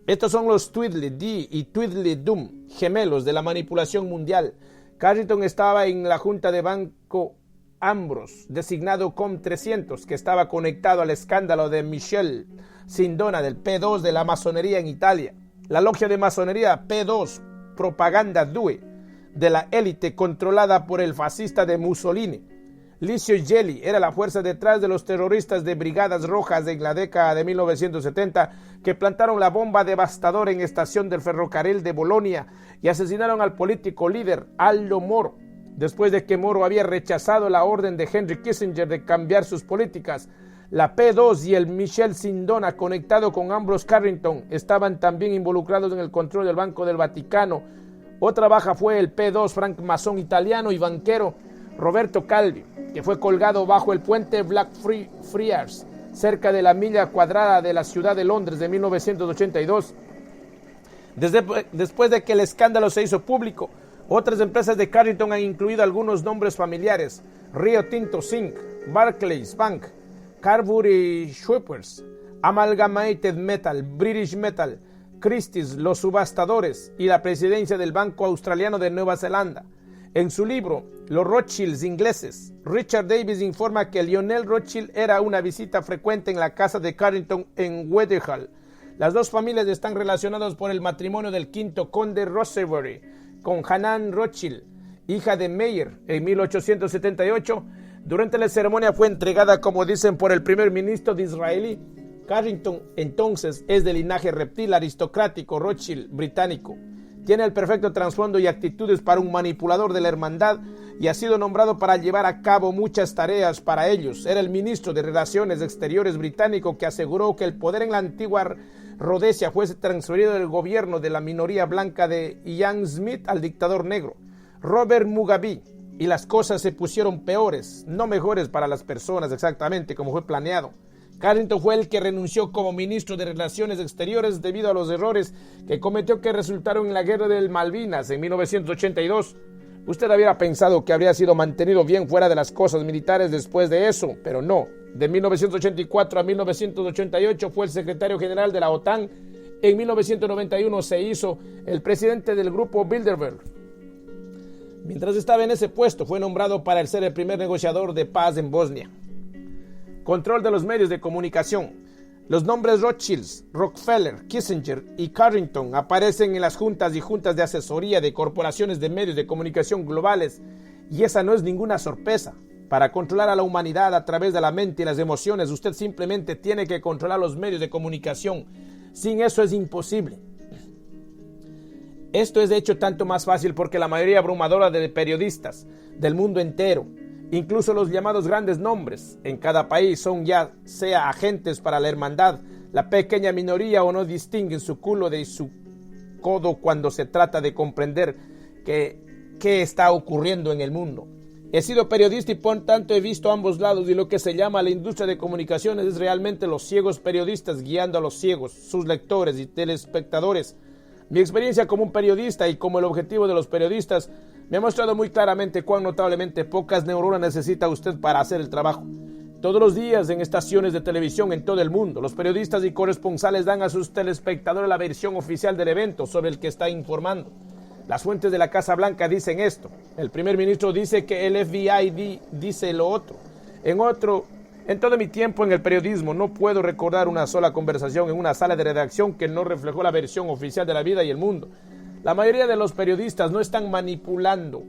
Estos son los Tweedledee y Tweedledum, gemelos de la manipulación mundial. Carrington estaba en la junta de Banco Ambrose, designado COM 300, que estaba conectado al escándalo de Michel Sindona del P2 de la masonería en Italia. La logia de masonería P2, Propaganda Due, de la élite controlada por el fascista de Mussolini. Licio Gelli era la fuerza detrás de los terroristas de Brigadas Rojas en la década de 1970 que plantaron la bomba devastadora en estación del ferrocarril de Bolonia y asesinaron al político líder Aldo Moro. Después de que Moro había rechazado la orden de Henry Kissinger de cambiar sus políticas, la P2 y el Michel Sindona, conectado con Ambrose Carrington, estaban también involucrados en el control del Banco del Vaticano. Otra baja fue el P2 francmasón italiano y banquero Roberto Calvi, que fue colgado bajo el puente Blackfriars, cerca de la milla cuadrada de la ciudad de Londres de 1982. Después de que el escándalo se hizo público, otras empresas de Carrington han incluido algunos nombres familiares: Rio Tinto Zinc, Barclays Bank, Carbury Sweepers, Amalgamated Metal, British Metal, Christie's, los subastadores y la presidencia del Banco Australiano de Nueva Zelanda. En su libro, Los Rothschilds ingleses, Richard Davis informa que Lionel Rothschild era una visita frecuente en la casa de Carrington en Weatherhall. Las dos familias están relacionadas por el matrimonio del quinto conde Rosebery con Hannah Rothschild, hija de Meyer, en 1878. Durante la ceremonia fue entregada, como dicen, por el primer ministro de Israel. Carrington entonces es de linaje reptil aristocrático Rothschild británico. Tiene el perfecto trasfondo y actitudes para un manipulador de la hermandad y ha sido nombrado para llevar a cabo muchas tareas para ellos. Era el ministro de Relaciones Exteriores británico que aseguró que el poder en la antigua Rhodesia fuese transferido del gobierno de la minoría blanca de Ian Smith al dictador negro, Robert Mugabe, y las cosas se pusieron peores, no mejores para las personas exactamente como fue planeado. Carrington fue el que renunció como ministro de Relaciones Exteriores debido a los errores que cometió que resultaron en la guerra del Malvinas en 1982. Usted hubiera pensado que habría sido mantenido bien fuera de las cosas militares después de eso, pero no. De 1984 a 1988 fue el secretario general de la OTAN. En 1991 se hizo el presidente del grupo Bilderberg. Mientras estaba en ese puesto, fue nombrado para ser el primer negociador de paz en Bosnia. Control de los medios de comunicación. Los nombres Rothschild, Rockefeller, Kissinger y Carrington aparecen en las juntas y juntas de asesoría de corporaciones de medios de comunicación globales, y esa no es ninguna sorpresa. Para controlar a la humanidad a través de la mente y las emociones, usted simplemente tiene que controlar los medios de comunicación. Sin eso es imposible. Esto es de hecho tanto más fácil porque la mayoría abrumadora de periodistas del mundo entero, incluso los llamados grandes nombres en cada país, son ya sea agentes para la hermandad, la pequeña minoría, o no distinguen su culo de su codo cuando se trata de comprender qué está ocurriendo en el mundo. He sido periodista y por tanto he visto ambos lados, y lo que se llama la industria de comunicaciones es realmente los ciegos periodistas guiando a los ciegos, sus lectores y telespectadores. Mi experiencia como un periodista y como el objetivo de los periodistas me ha mostrado muy claramente cuán notablemente pocas neuronas necesita usted para hacer el trabajo. Todos los días en estaciones de televisión en todo el mundo, los periodistas y corresponsales dan a sus telespectadores la versión oficial del evento sobre el que está informando. Las fuentes de la Casa Blanca dicen esto. El primer ministro dice que el FBI dice lo otro. En todo mi tiempo en el periodismo no puedo recordar una sola conversación en una sala de redacción que no reflejó la versión oficial de la vida y el mundo. La mayoría de los periodistas no están manipulando,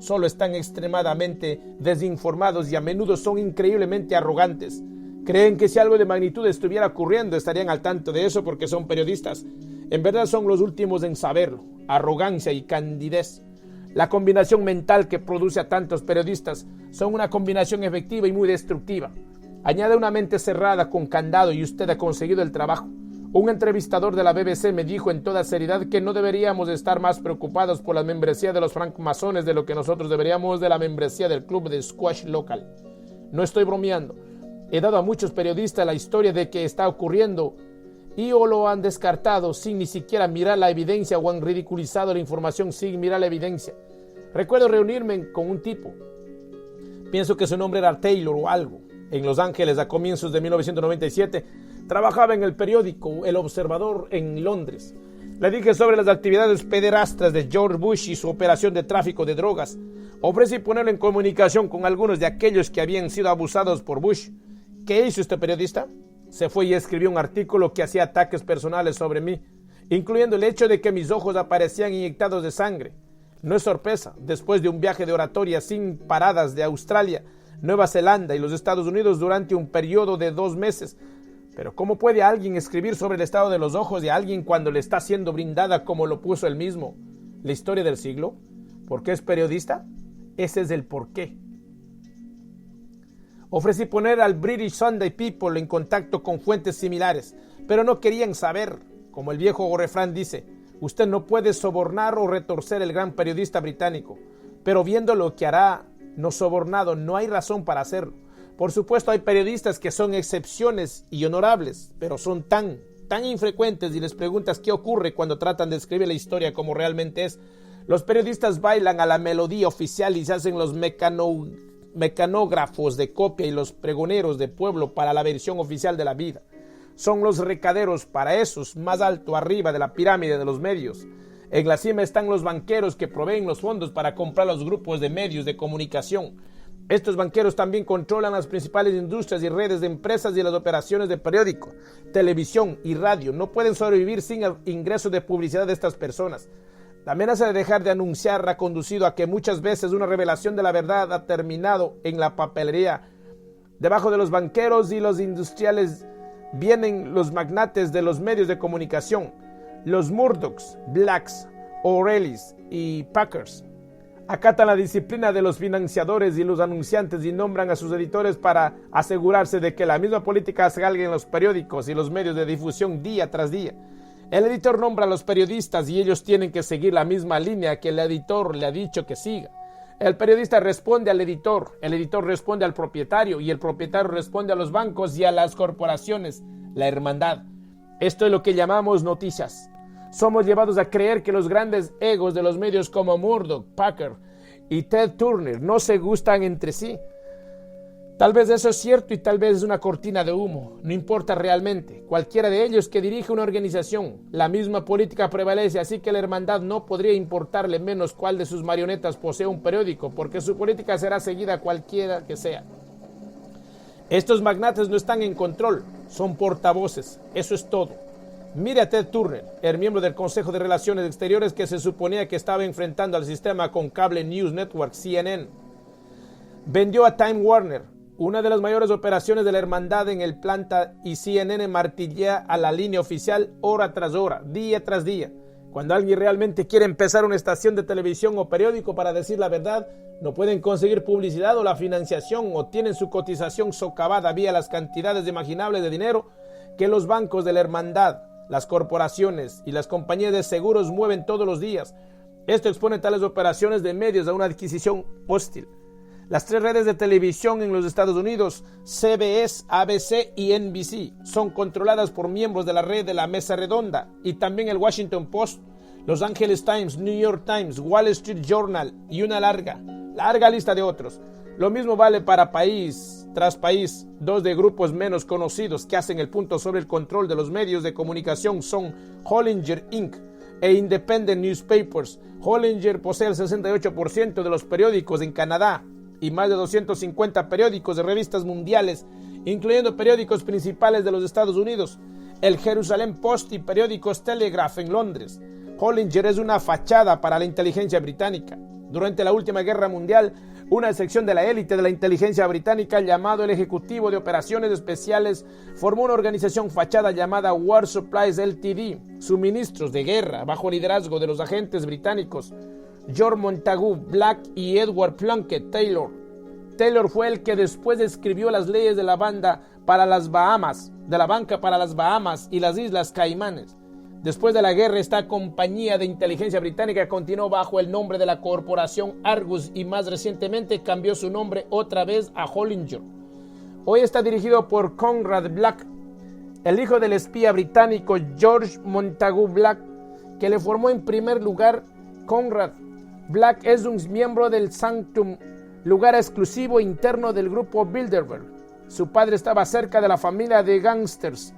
solo están extremadamente desinformados y a menudo son increíblemente arrogantes. Creen que si algo de magnitud estuviera ocurriendo estarían al tanto de eso porque son periodistas. En verdad son los últimos en saberlo. Arrogancia y candidez. La combinación mental que produce a tantos periodistas son una combinación efectiva y muy destructiva. Añade una mente cerrada con candado y usted ha conseguido el trabajo. Un entrevistador de la BBC me dijo en toda seriedad que no deberíamos estar más preocupados por la membresía de los francmasones de lo que nosotros deberíamos de la membresía del club de squash local. No estoy bromeando. He dado a muchos periodistas la historia de que está ocurriendo y o lo han descartado sin ni siquiera mirar la evidencia o han ridiculizado la información sin mirar la evidencia. Recuerdo reunirme con un tipo, pienso que su nombre era Taylor o algo, en Los Ángeles a comienzos de 1997, trabajaba en el periódico El Observador en Londres. Le dije sobre las actividades pederastas de George Bush y su operación de tráfico de drogas. Ofrecí ponerlo en comunicación con algunos de aquellos que habían sido abusados por Bush. ¿Qué hizo este periodista? Se fue y escribió un artículo que hacía ataques personales sobre mí, incluyendo el hecho de que mis ojos aparecían inyectados de sangre. No es sorpresa, después de un viaje de oratoria sin paradas de Australia, Nueva Zelanda y los Estados Unidos durante un periodo de 2 meses. Pero ¿cómo puede alguien escribir sobre el estado de los ojos de alguien cuando le está siendo brindada, como lo puso él mismo, la historia del siglo? ¿Por qué es periodista? Ese es el porqué. Ofrecí poner al British Sunday People en contacto con fuentes similares, pero no querían saber. Como el viejo refrán dice, usted no puede sobornar o retorcer el gran periodista británico, pero viendo lo que hará no sobornado, no hay razón para hacerlo. Por supuesto hay periodistas que son excepciones y honorables, pero son tan infrecuentes y les preguntas qué ocurre cuando tratan de escribir la historia como realmente es. Los periodistas bailan a la melodía oficial y se hacen los mecanógrafos de copia y los pregoneros de pueblo para la versión oficial de la vida. Son los recaderos para esos más alto arriba de la pirámide de los medios. En la cima están los banqueros que proveen los fondos para comprar los grupos de medios de comunicación. Estos banqueros también controlan las principales industrias y redes de empresas y las operaciones de periódico, televisión y radio. No pueden sobrevivir sin el ingreso de publicidad de estas personas. La amenaza de dejar de anunciar ha conducido a que muchas veces una revelación de la verdad ha terminado en la papelería. Debajo de los banqueros y los industriales vienen los magnates de los medios de comunicación, los Murdochs, Blacks, O'Reillys y Packers. Acatan la disciplina de los financiadores y los anunciantes y nombran a sus editores para asegurarse de que la misma política salga en los periódicos y los medios de difusión día tras día. El editor nombra a los periodistas y ellos tienen que seguir la misma línea que el editor le ha dicho que siga. El periodista responde al editor, el editor responde al propietario y el propietario responde a los bancos y a las corporaciones, la hermandad. Esto es lo que llamamos noticias. Somos llevados a creer que los grandes egos de los medios como Murdoch, Packer y Ted Turner no se gustan entre sí. Tal vez eso es cierto y tal vez es una cortina de humo, no importa realmente. Cualquiera de ellos que dirige una organización, la misma política prevalece, así que la hermandad no podría importarle menos cuál de sus marionetas posee un periódico, porque su política será seguida cualquiera que sea. Estos magnates no están en control, son portavoces, eso es todo. Mire a Ted Turner, el miembro del Consejo de Relaciones Exteriores que se suponía que estaba enfrentando al sistema con Cable News Network, CNN. Vendió a Time Warner, una de las mayores operaciones de la hermandad en el planta, y CNN martillea a la línea oficial hora tras hora, día tras día. Cuando alguien realmente quiere empezar una estación de televisión o periódico para decir la verdad, no pueden conseguir publicidad o la financiación o tienen su cotización socavada vía las cantidades imaginables de dinero que los bancos de la hermandad, las corporaciones y las compañías de seguros mueven todos los días. Esto expone tales operaciones de medios a una adquisición hostil. Las 3 redes de televisión en los Estados Unidos, CBS, ABC y NBC, son controladas por miembros de la red de la Mesa Redonda y también el Washington Post, Los Angeles Times, New York Times, Wall Street Journal y una larga lista de otros. Lo mismo vale para país tras país. 2 de grupos menos conocidos que hacen el punto sobre el control de los medios de comunicación son Hollinger Inc. e Independent Newspapers. Hollinger posee el 68% de los periódicos en Canadá y más de 250 periódicos de revistas mundiales, incluyendo periódicos principales de los Estados Unidos, el Jerusalem Post y periódicos Telegraph en Londres. Hollinger es una fachada para la inteligencia británica. Durante la última guerra mundial, una sección de la élite de la inteligencia británica llamado el Ejecutivo de Operaciones Especiales formó una organización fachada llamada War Supplies Ltd, suministros de guerra bajo liderazgo de los agentes británicos George Montagu Black y Edward Plunkett Taylor. Taylor fue el que después escribió las leyes de la banca para las Bahamas y las Islas Caimanes. Después de la guerra, esta compañía de inteligencia británica continuó bajo el nombre de la corporación Argus y más recientemente cambió su nombre otra vez a Hollinger. Hoy está dirigido por Conrad Black, el hijo del espía británico George Montagu Black, que le formó en primer lugar. Conrad Black es un miembro del Sanctum, lugar exclusivo interno del grupo Bilderberg. Su padre estaba cerca de la familia de gángsters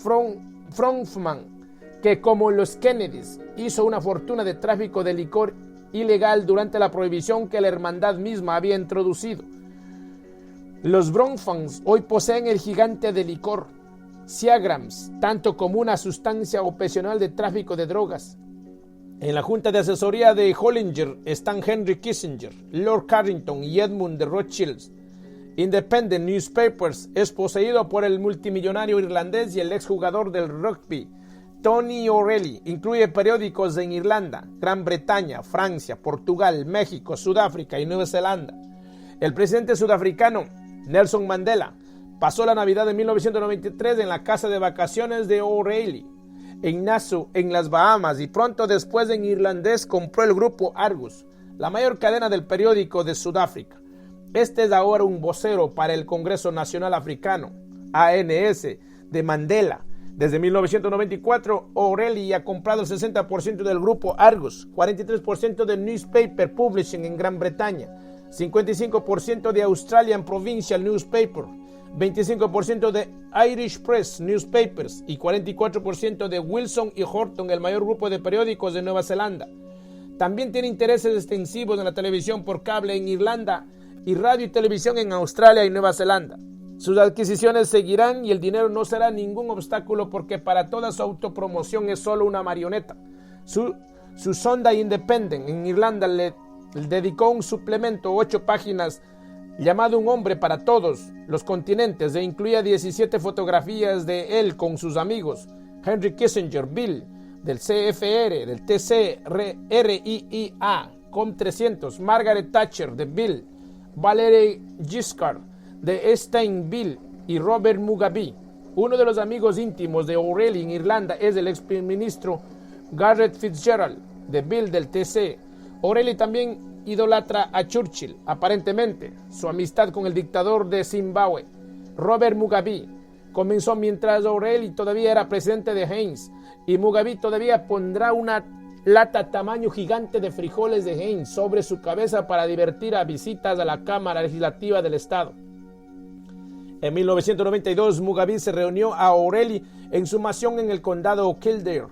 Bronfman, que como los Kennedys hizo una fortuna de tráfico de licor ilegal durante la prohibición que la hermandad misma había introducido. Los Bronfmans hoy poseen el gigante de licor, Seagrams, tanto como una sustancia ocasional de tráfico de drogas. En la junta de asesoría de Hollinger están Henry Kissinger, Lord Carrington y Edmund de Rothschild. Independent Newspapers es poseído por el multimillonario irlandés y el exjugador del rugby, Tony O'Reilly. Incluye periódicos en Irlanda, Gran Bretaña, Francia, Portugal, México, Sudáfrica y Nueva Zelanda. El presidente sudafricano Nelson Mandela pasó la Navidad de 1993 en la casa de vacaciones de O'Reilly en Nassau, en las Bahamas, y pronto después en irlandés compró el grupo Argus, la mayor cadena del periódico de Sudáfrica. Este es ahora un vocero para el Congreso Nacional Africano, ANC, de Mandela. Desde 1994, O'Reilly ha comprado el 60% del grupo Argus, 43% de Newspaper Publishing en Gran Bretaña, 55% de Australian Provincial Newspaper, 25% de Irish Press Newspapers y 44% de Wilson y Horton, el mayor grupo de periódicos de Nueva Zelanda. También tiene intereses extensivos en la televisión por cable en Irlanda y radio y televisión en Australia y Nueva Zelanda. Sus adquisiciones seguirán y el dinero no será ningún obstáculo porque para toda su autopromoción es solo una marioneta. Su Sunday Independent en Irlanda le dedicó un suplemento 8 páginas llamado Un hombre para todos los continentes e incluía 17 fotografías de él con sus amigos Henry Kissinger, Bill, del CFR, del TCRIIA, Com300, Margaret Thatcher, de Bill, Valerie Giscard, de Stein Bill y Robert Mugabe. Uno de los amigos íntimos de O'Reilly en Irlanda es el ex ministro Garret FitzGerald, de Bill, del TC. O'Reilly también idolatra a Churchill, aparentemente. Su amistad con el dictador de Zimbabue, Robert Mugabe, comenzó mientras O'Reilly todavía era presidente de Heinz, y Mugabe todavía pondrá una lata tamaño gigante de frijoles de Heinz sobre su cabeza para divertir a visitas a la Cámara Legislativa del Estado. En 1992, Mugabe se reunió a O'Reilly en su mansión en el condado Kildare,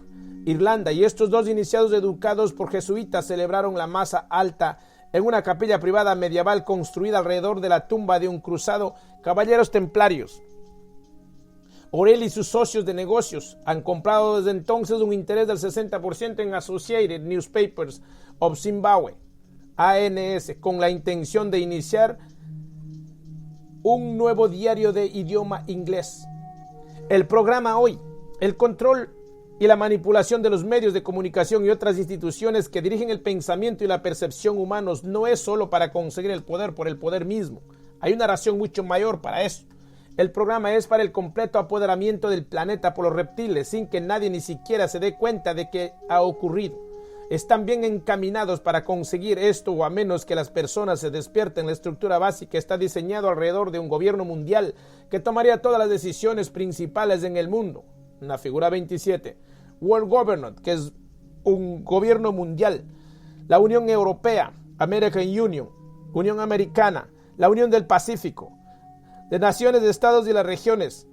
Irlanda, y estos dos iniciados educados por jesuitas celebraron la misa alta en una capilla privada medieval construida alrededor de la tumba de un cruzado caballeros templarios. O'Reilly y sus socios de negocios han comprado desde entonces un interés del 60% en Associated Newspapers of Zimbabwe, ANS, con la intención de iniciar un nuevo diario de idioma inglés. El programa Hoy, el control y la manipulación de los medios de comunicación y otras instituciones que dirigen el pensamiento y la percepción humanos no es solo para conseguir el poder por el poder mismo. Hay una razón mucho mayor para eso. El programa es para el completo apoderamiento del planeta por los reptiles sin que nadie ni siquiera se dé cuenta de que ha ocurrido. Están bien encaminados para conseguir esto, o a menos que las personas se despierten. La estructura básica está diseñado alrededor de un gobierno mundial que tomaría todas las decisiones principales en el mundo. La figura 27, World Government, que es un gobierno mundial. La Unión Europea, American Union, Unión Americana, la Unión del Pacífico, de naciones, de estados y las regiones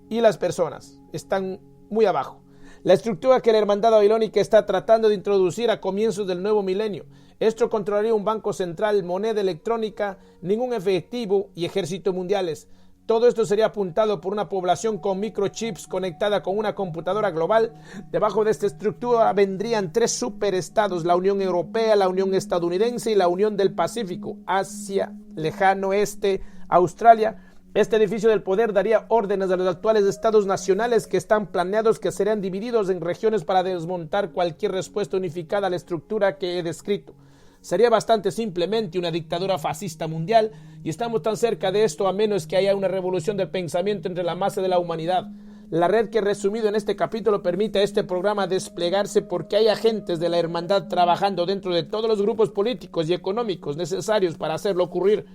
y las personas están muy abajo. La estructura que la hermandad babilónica está tratando de introducir a comienzos del nuevo milenio. Esto controlaría un banco central, moneda electrónica, ningún efectivo y ejército mundiales. Todo esto sería apuntado por una población con microchips conectada con una computadora global. Debajo de esta estructura vendrían 3 superestados: la Unión Europea, la Unión Estadounidense y la Unión del Pacífico, Asia, Lejano Oeste, Australia. Este edificio del poder daría órdenes a los actuales estados nacionales que están planeados, que serían divididos en regiones para desmontar cualquier respuesta unificada a la estructura que he descrito. Sería bastante simplemente una dictadura fascista mundial, y estamos tan cerca de esto a menos que haya una revolución del pensamiento entre la masa de la humanidad. La red que he resumido en este capítulo permite a este programa desplegarse porque hay agentes de la hermandad trabajando dentro de todos los grupos políticos y económicos necesarios para hacerlo ocurrir.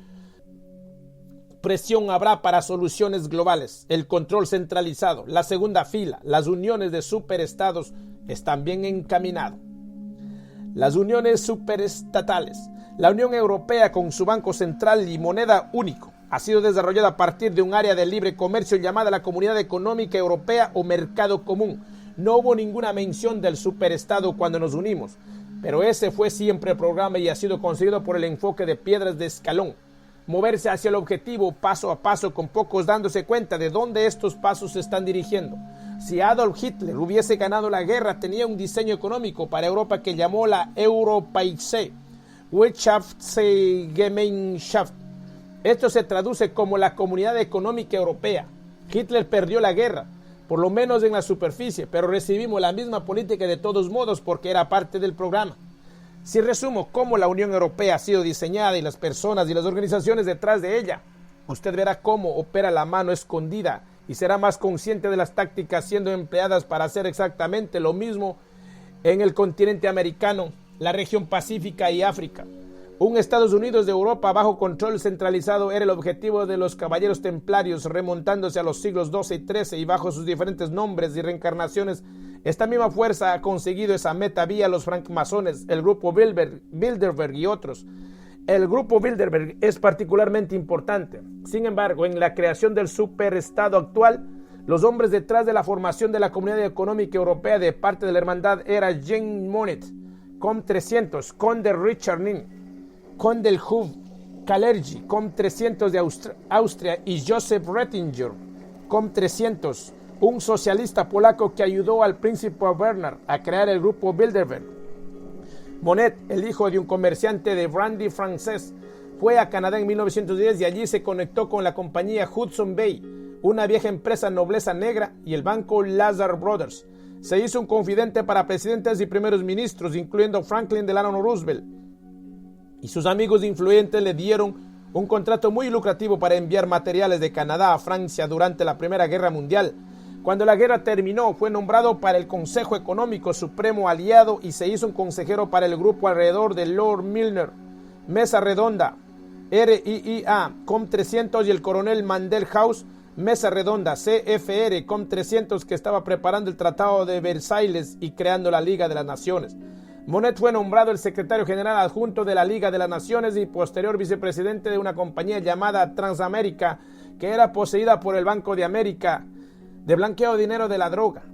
Presión habrá para soluciones globales, el control centralizado, la segunda fila, las uniones de superestados están bien encaminados. Las uniones superestatales. La Unión Europea, con su banco central y moneda único, ha sido desarrollada a partir de un área de libre comercio llamada la Comunidad Económica Europea o Mercado Común. No hubo ninguna mención del superestado cuando nos unimos, pero ese fue siempre el programa y ha sido conseguido por el enfoque de piedras de escalón. Moverse hacia el objetivo paso a paso, con pocos dándose cuenta de dónde estos pasos se están dirigiendo. Si Adolf Hitler hubiese ganado la guerra, tenía un diseño económico para Europa que llamó la Europäische Wirtschaftsgemeinschaft. Esto se traduce como la Comunidad Económica Europea. Hitler perdió la guerra, por lo menos en la superficie, pero recibimos la misma política de todos modos porque era parte del programa. Si resumo cómo la Unión Europea ha sido diseñada y las personas y las organizaciones detrás de ella, usted verá cómo opera la mano escondida y será más consciente de las tácticas siendo empleadas para hacer exactamente lo mismo en el continente americano, la región pacífica y África. Un Estados Unidos de Europa bajo control centralizado era el objetivo de los caballeros templarios, remontándose a los siglos XII y XIII, y bajo sus diferentes nombres y reencarnaciones, esta misma fuerza ha conseguido esa meta vía los francmasones, el grupo Bilderberg y otros. El grupo Bilderberg es particularmente importante. Sin embargo, en la creación del superestado actual, los hombres detrás de la formación de la Comunidad Económica Europea de parte de la hermandad era Jean Monnet, COM 300, conde Richard Nin, conde Hugh Kalergi, COM 300 de Austria, y Joseph Ratzinger, COM 300, un socialista polaco que ayudó al príncipe Bernard a crear el grupo Bilderberg. Monnet, el hijo de un comerciante de brandy francés, fue a Canadá en 1910 y allí se conectó con la compañía Hudson Bay, una vieja empresa nobleza negra, y el banco Lazar Brothers. Se hizo un confidente para presidentes y primeros ministros, incluyendo Franklin Delano Roosevelt, y sus amigos influyentes le dieron un contrato muy lucrativo para enviar materiales de Canadá a Francia durante la Primera Guerra Mundial. Cuando la guerra terminó, fue nombrado para el Consejo Económico Supremo aliado y se hizo un consejero para el grupo alrededor de Lord Milner. Mesa Redonda, RIIA, COM300 y el coronel Mandel House, Mesa Redonda, CFR, COM300, que estaba preparando el Tratado de Versalles y creando la Liga de las Naciones. Monet fue nombrado el secretario general adjunto de la Liga de las Naciones y posterior vicepresidente de una compañía llamada Transamérica, que era poseída por el Banco de América, de blanqueo de dinero de la droga.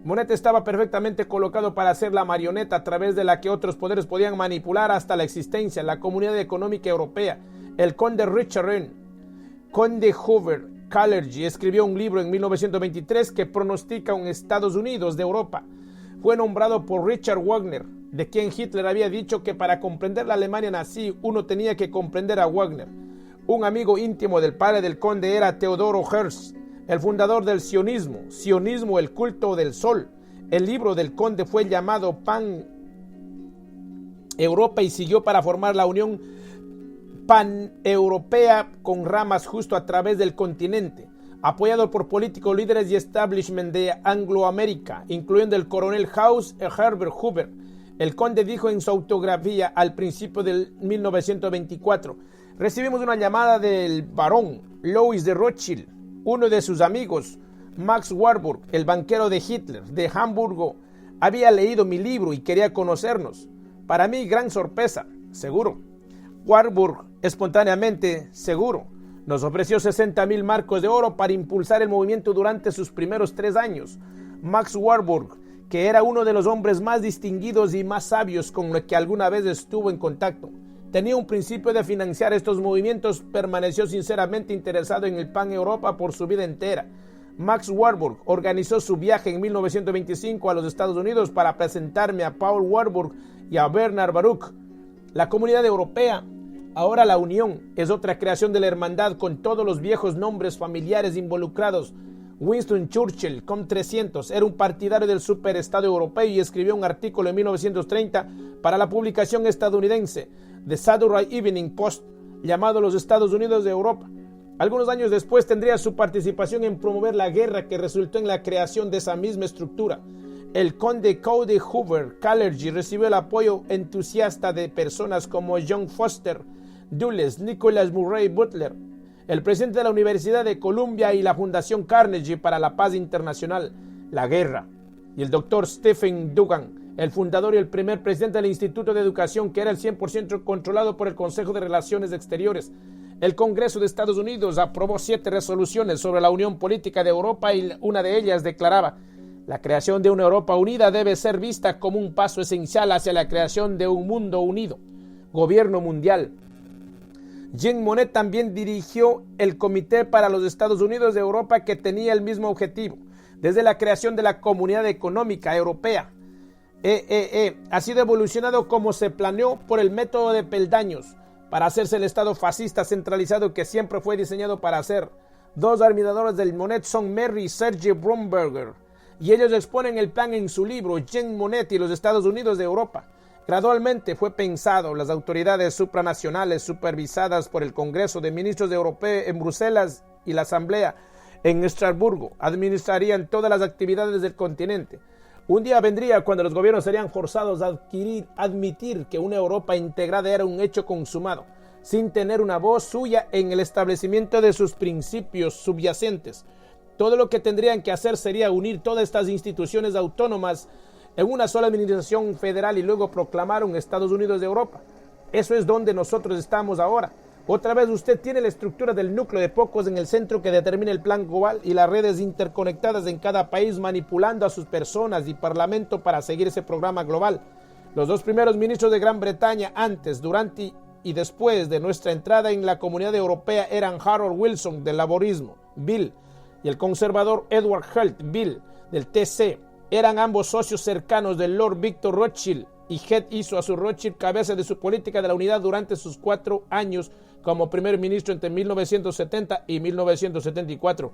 Monet estaba perfectamente colocado para ser la marioneta a través de la que otros poderes podían manipular hasta la existencia, la Comunidad Económica Europea. El conde Richard Wren, conde Hoover Kalergi, escribió un libro en 1923 que pronostica un Estados Unidos de Europa. Fue nombrado por Richard Wagner, de quien Hitler había dicho que para comprender la Alemania nazi uno tenía que comprender a Wagner. Un amigo íntimo del padre del conde era Teodoro Herzl, el fundador del sionismo, el culto del sol. El libro del conde fue llamado Pan Europa y siguió para formar la Unión Pan-Europea con ramas justo a través del continente, apoyado por políticos líderes y establishment de Angloamérica, incluyendo el coronel House y Herbert Hoover. El conde dijo en su autografía al principio del 1924, recibimos una llamada del barón Louis de Rothschild, uno de sus amigos, Max Warburg, el banquero de Hitler, de Hamburgo, había leído mi libro y quería conocernos. Para mí, gran sorpresa, seguro. Warburg, espontáneamente, seguro, nos ofreció 60,000 marcos de oro para impulsar el movimiento durante sus primeros 3 años. Max Warburg, que era uno de los hombres más distinguidos y más sabios con los que alguna vez estuvo en contacto, tenía un principio de financiar estos movimientos, permaneció sinceramente interesado en el Pan Europa por su vida entera. Max Warburg organizó su viaje en 1925 a los Estados Unidos para presentarme a Paul Warburg y a Bernard Baruch. La Comunidad Europea, ahora la Unión, es otra creación de la hermandad con todos los viejos nombres familiares involucrados. Winston Churchill, COM300, era un partidario del superestado europeo y escribió un artículo en 1930 para la publicación estadounidense The Saturday Evening Post, llamado Los Estados Unidos de Europa. Algunos años después tendría su participación en promover la guerra que resultó en la creación de esa misma estructura. El conde Cody Hoover Kalergi recibió el apoyo entusiasta de personas como John Foster Dulles, Nicholas Murray Butler, el presidente de la Universidad de Columbia y la Fundación Carnegie para la Paz Internacional, la guerra, y el doctor Stephen Dugan, el fundador y el primer presidente del Instituto de Educación, que era el 100% controlado por el Consejo de Relaciones Exteriores. El Congreso de Estados Unidos aprobó 7 resoluciones sobre la unión política de Europa y una de ellas declaraba: la creación de una Europa unida debe ser vista como un paso esencial hacia la creación de un mundo unido. Gobierno mundial. Jean Monnet también dirigió el Comité para los Estados Unidos de Europa, que tenía el mismo objetivo, desde la creación de la Comunidad Económica Europea, ha sido evolucionado como se planeó por el método de peldaños, para hacerse el Estado fascista centralizado que siempre fue diseñado para hacer. 2 admiradores del Monnet son Mary y Sergei Bromberger, y ellos exponen el plan en su libro Jean Monnet y los Estados Unidos de Europa. Gradualmente fue pensado, las autoridades supranacionales supervisadas por el Congreso de Ministros Europeos en Bruselas y la Asamblea en Estrasburgo administrarían todas las actividades del continente. Un día vendría cuando los gobiernos serían forzados a admitir que una Europa integrada era un hecho consumado, sin tener una voz suya en el establecimiento de sus principios subyacentes. Todo lo que tendrían que hacer sería unir todas estas instituciones autónomas en una sola administración federal y luego proclamar un Estados Unidos de Europa. Eso es donde nosotros estamos ahora. Otra vez usted tiene la estructura del núcleo de pocos en el centro que determina el plan global y las redes interconectadas en cada país manipulando a sus personas y parlamento para seguir ese programa global. Los 2 primeros ministros de Gran Bretaña antes, durante y después de nuestra entrada en la Comunidad Europea eran Harold Wilson del laborismo, Bill, y el conservador Edward Heath, Bill, del TC. Eran ambos socios cercanos del Lord Victor Rothschild, y Heath hizo a su Rothschild cabeza de su política de la unidad durante sus 4 años como primer ministro entre 1970 y 1974.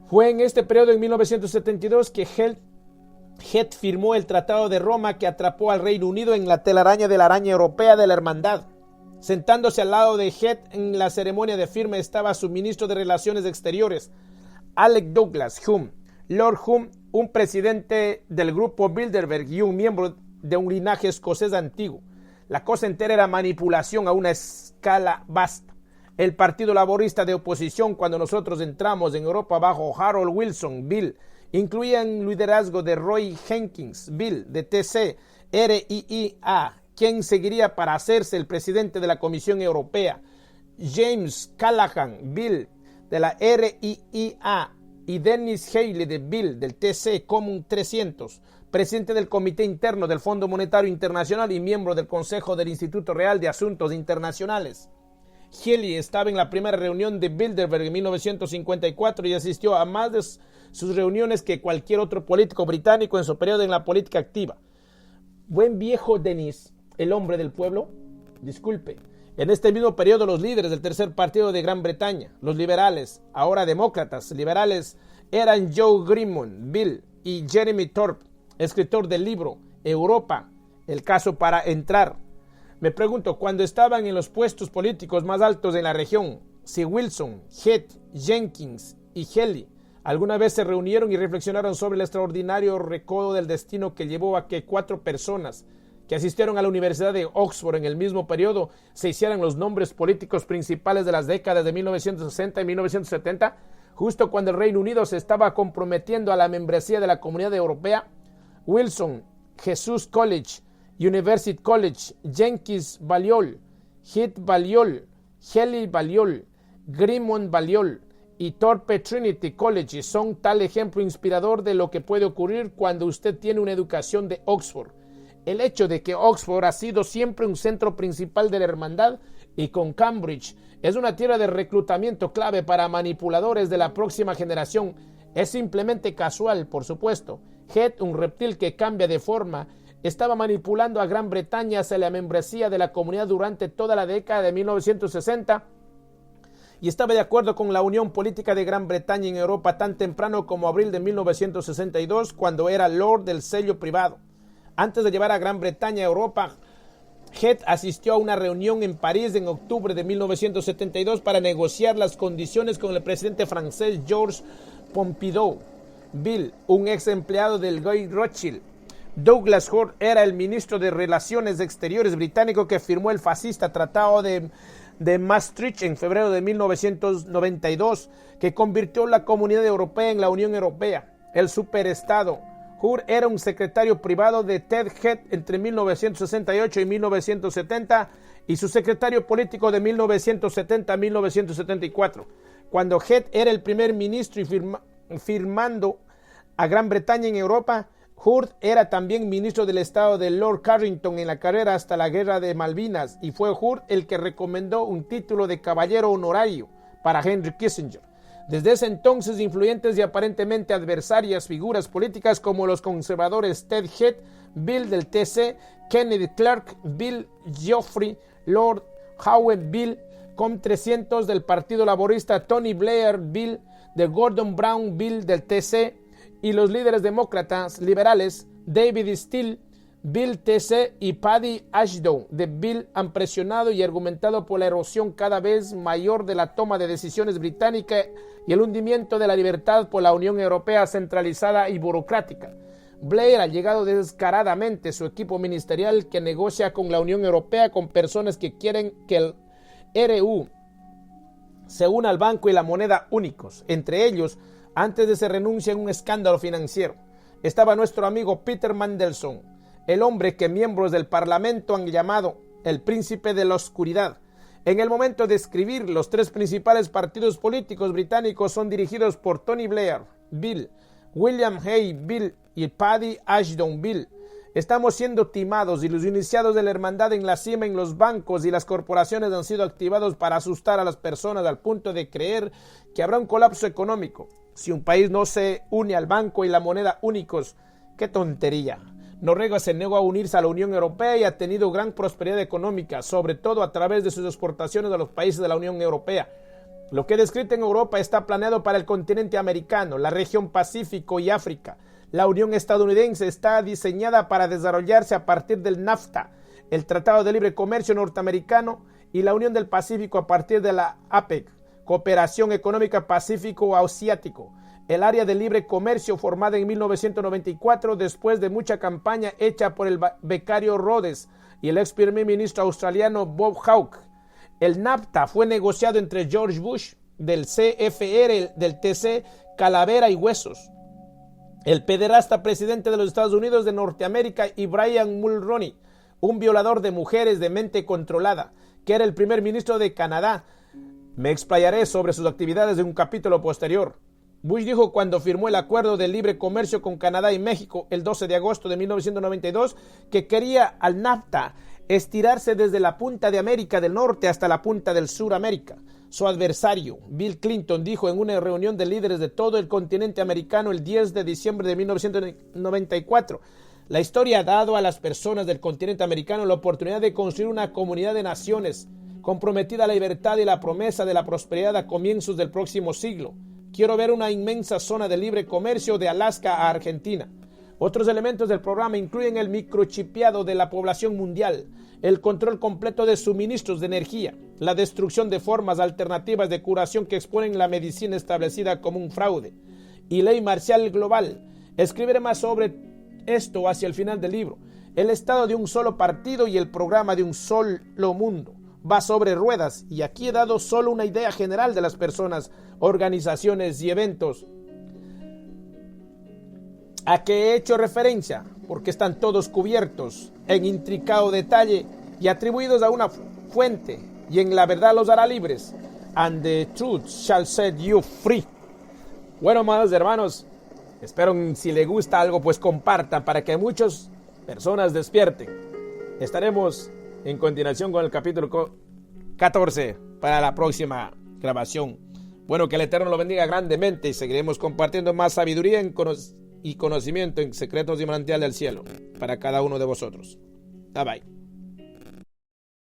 Fue en este periodo, en 1972, que Heath firmó el Tratado de Roma, que atrapó al Reino Unido en la telaraña de la araña europea de la hermandad. Sentándose al lado de Heath en la ceremonia de firma estaba su ministro de Relaciones Exteriores, Alec Douglas Home. Lord Home, un presidente del grupo Bilderberg y un miembro de un linaje escocés antiguo. La cosa entera era manipulación a una escala vasta. El Partido Laborista de oposición, cuando nosotros entramos en Europa bajo Harold Wilson, Bill, incluía el liderazgo de Roy Jenkins, Bill, de TC, RIIA, quien seguiría para hacerse el presidente de la Comisión Europea, James Callaghan, Bill, de la RIIA, y Dennis Haley de Bill, del TC Common 300, presidente del Comité Interno del Fondo Monetario Internacional y miembro del Consejo del Instituto Real de Asuntos Internacionales. Haley estaba en la primera reunión de Bilderberg en 1954 y asistió a más de sus reuniones que cualquier otro político británico en su periodo en la política activa. Buen viejo Dennis, el hombre del pueblo. Disculpe. En este mismo periodo, los líderes del tercer partido de Gran Bretaña, los liberales, ahora demócratas liberales, eran Joe Grimond, Bill, y Jeremy Thorpe, escritor del libro Europa, el caso para entrar. Me pregunto, cuando estaban en los puestos políticos más altos en la región, si Wilson, Heath, Jenkins y Haley alguna vez se reunieron y reflexionaron sobre el extraordinario recodo del destino que llevó a que 4 personas que asistieron a la Universidad de Oxford en el mismo periodo se hicieran los nombres políticos principales de las décadas de 1960 y 1970, justo cuando el Reino Unido se estaba comprometiendo a la membresía de la Comunidad Europea. Wilson, Jesus College, University College, Jenkins Balliol, Heath Balliol, Haley Balliol, Grimond Balliol y Thorpe Trinity College son tal ejemplo inspirador de lo que puede ocurrir cuando usted tiene una educación de Oxford. El hecho de que Oxford ha sido siempre un centro principal de la hermandad y con Cambridge es una tierra de reclutamiento clave para manipuladores de la próxima generación es simplemente casual, por supuesto. Heath, un reptil que cambia de forma, estaba manipulando a Gran Bretaña hacia la membresía de la comunidad durante toda la década de 1960 y estaba de acuerdo con la unión política de Gran Bretaña en Europa tan temprano como abril de 1962, cuando era Lord del sello privado. Antes de llevar a Gran Bretaña a Europa, Heath asistió a una reunión en París en octubre de 1972 para negociar las condiciones con el presidente francés Georges Pompidou. Bill, un ex empleado del Guy Rothschild. Douglas Hurd era el ministro de Relaciones Exteriores británico que firmó el fascista Tratado de Maastricht en febrero de 1992, que convirtió la Comunidad Europea en la Unión Europea. El superestado Hurd era un secretario privado de Ted Heath entre 1968 y 1970 y su secretario político de 1970 a 1974. Cuando Heath era el primer ministro y firmando a Gran Bretaña en Europa, Hurd era también ministro del Estado de Lord Carrington en la carrera hasta la Guerra de Malvinas y fue Hurd el que recomendó un título de caballero honorario para Henry Kissinger. Desde ese entonces, influyentes y aparentemente adversarias figuras políticas como los conservadores Ted Heath, Bill del TC, Kennedy Clark, Bill Geoffrey, Lord Howe, Bill, Com 300 del Partido Laborista, Tony Blair, Bill de Gordon Brown, Bill del TC, y los líderes demócratas liberales David Steele, Bill TC y Paddy Ashdown de Bill han presionado y argumentado por la erosión cada vez mayor de la toma de decisiones británica y el hundimiento de la libertad por la Unión Europea centralizada y burocrática. Blair ha llegado descaradamente su equipo ministerial que negocia con la Unión Europea con personas que quieren que el RU se una al banco y la moneda únicos. Entre ellos, antes de se renuncia en un escándalo financiero, estaba nuestro amigo Peter Mandelson, el hombre que miembros del Parlamento han llamado el príncipe de la oscuridad. En el momento de escribir, los 3 principales partidos políticos británicos son dirigidos por Tony Blair, Bill, William Hay, Bill y Paddy Ashdown, Bill. Estamos siendo timados y los iniciados de la hermandad en la cima en los bancos y las corporaciones han sido activados para asustar a las personas al punto de creer que habrá un colapso económico si un país no se une al banco y la moneda únicos. ¡Qué tontería! Noruega se negó a unirse a la Unión Europea y ha tenido gran prosperidad económica, sobre todo a través de sus exportaciones a los países de la Unión Europea. Lo que he descrito en Europa está planeado para el continente americano, la región Pacífico y África. La Unión Estadounidense está diseñada para desarrollarse a partir del NAFTA, el Tratado de Libre Comercio norteamericano, y la Unión del Pacífico a partir de la APEC, Cooperación Económica Pacífico-Asiático. El área de libre comercio formada en 1994 después de mucha campaña hecha por el becario Rhodes y el ex primer ministro australiano Bob Hawke. El NAFTA fue negociado entre George Bush, del CFR, del TC, Calavera y Huesos, el pederasta presidente de los Estados Unidos de Norteamérica, y Brian Mulroney, un violador de mujeres de mente controlada, que era el primer ministro de Canadá. Me explayaré sobre sus actividades en un capítulo posterior. Bush dijo cuando firmó el acuerdo de libre comercio con Canadá y México el 12 de agosto de 1992 que quería al NAFTA estirarse desde la punta de América del Norte hasta la punta del Sur América. Su adversario, Bill Clinton, dijo en una reunión de líderes de todo el continente americano el 10 de diciembre de 1994, la historia ha dado a las personas del continente americano la oportunidad de construir una comunidad de naciones comprometida a la libertad y la promesa de la prosperidad a comienzos del próximo siglo. Quiero ver una inmensa zona de libre comercio de Alaska a Argentina. Otros elementos del programa incluyen el microchipeado de la población mundial, el control completo de suministros de energía, la destrucción de formas alternativas de curación que exponen la medicina establecida como un fraude, y ley marcial global. Escribiré más sobre esto hacia el final del libro. El estado de un solo partido y el programa de un solo mundo va sobre ruedas, y aquí he dado solo una idea general de las personas, organizaciones y eventos a que he hecho referencia, porque están todos cubiertos en intricado detalle y atribuidos a una fuente, y en la verdad los hará libres. And the truth shall set you free. Bueno, amados hermanos, espero si les gusta algo, pues compartan para que muchas personas despierten. Estaremos en continuación con el capítulo 14 para la próxima grabación. Bueno, que el Eterno lo bendiga grandemente y seguiremos compartiendo más sabiduría y conocimiento en secretos y manantial del cielo para cada uno de vosotros. Bye bye.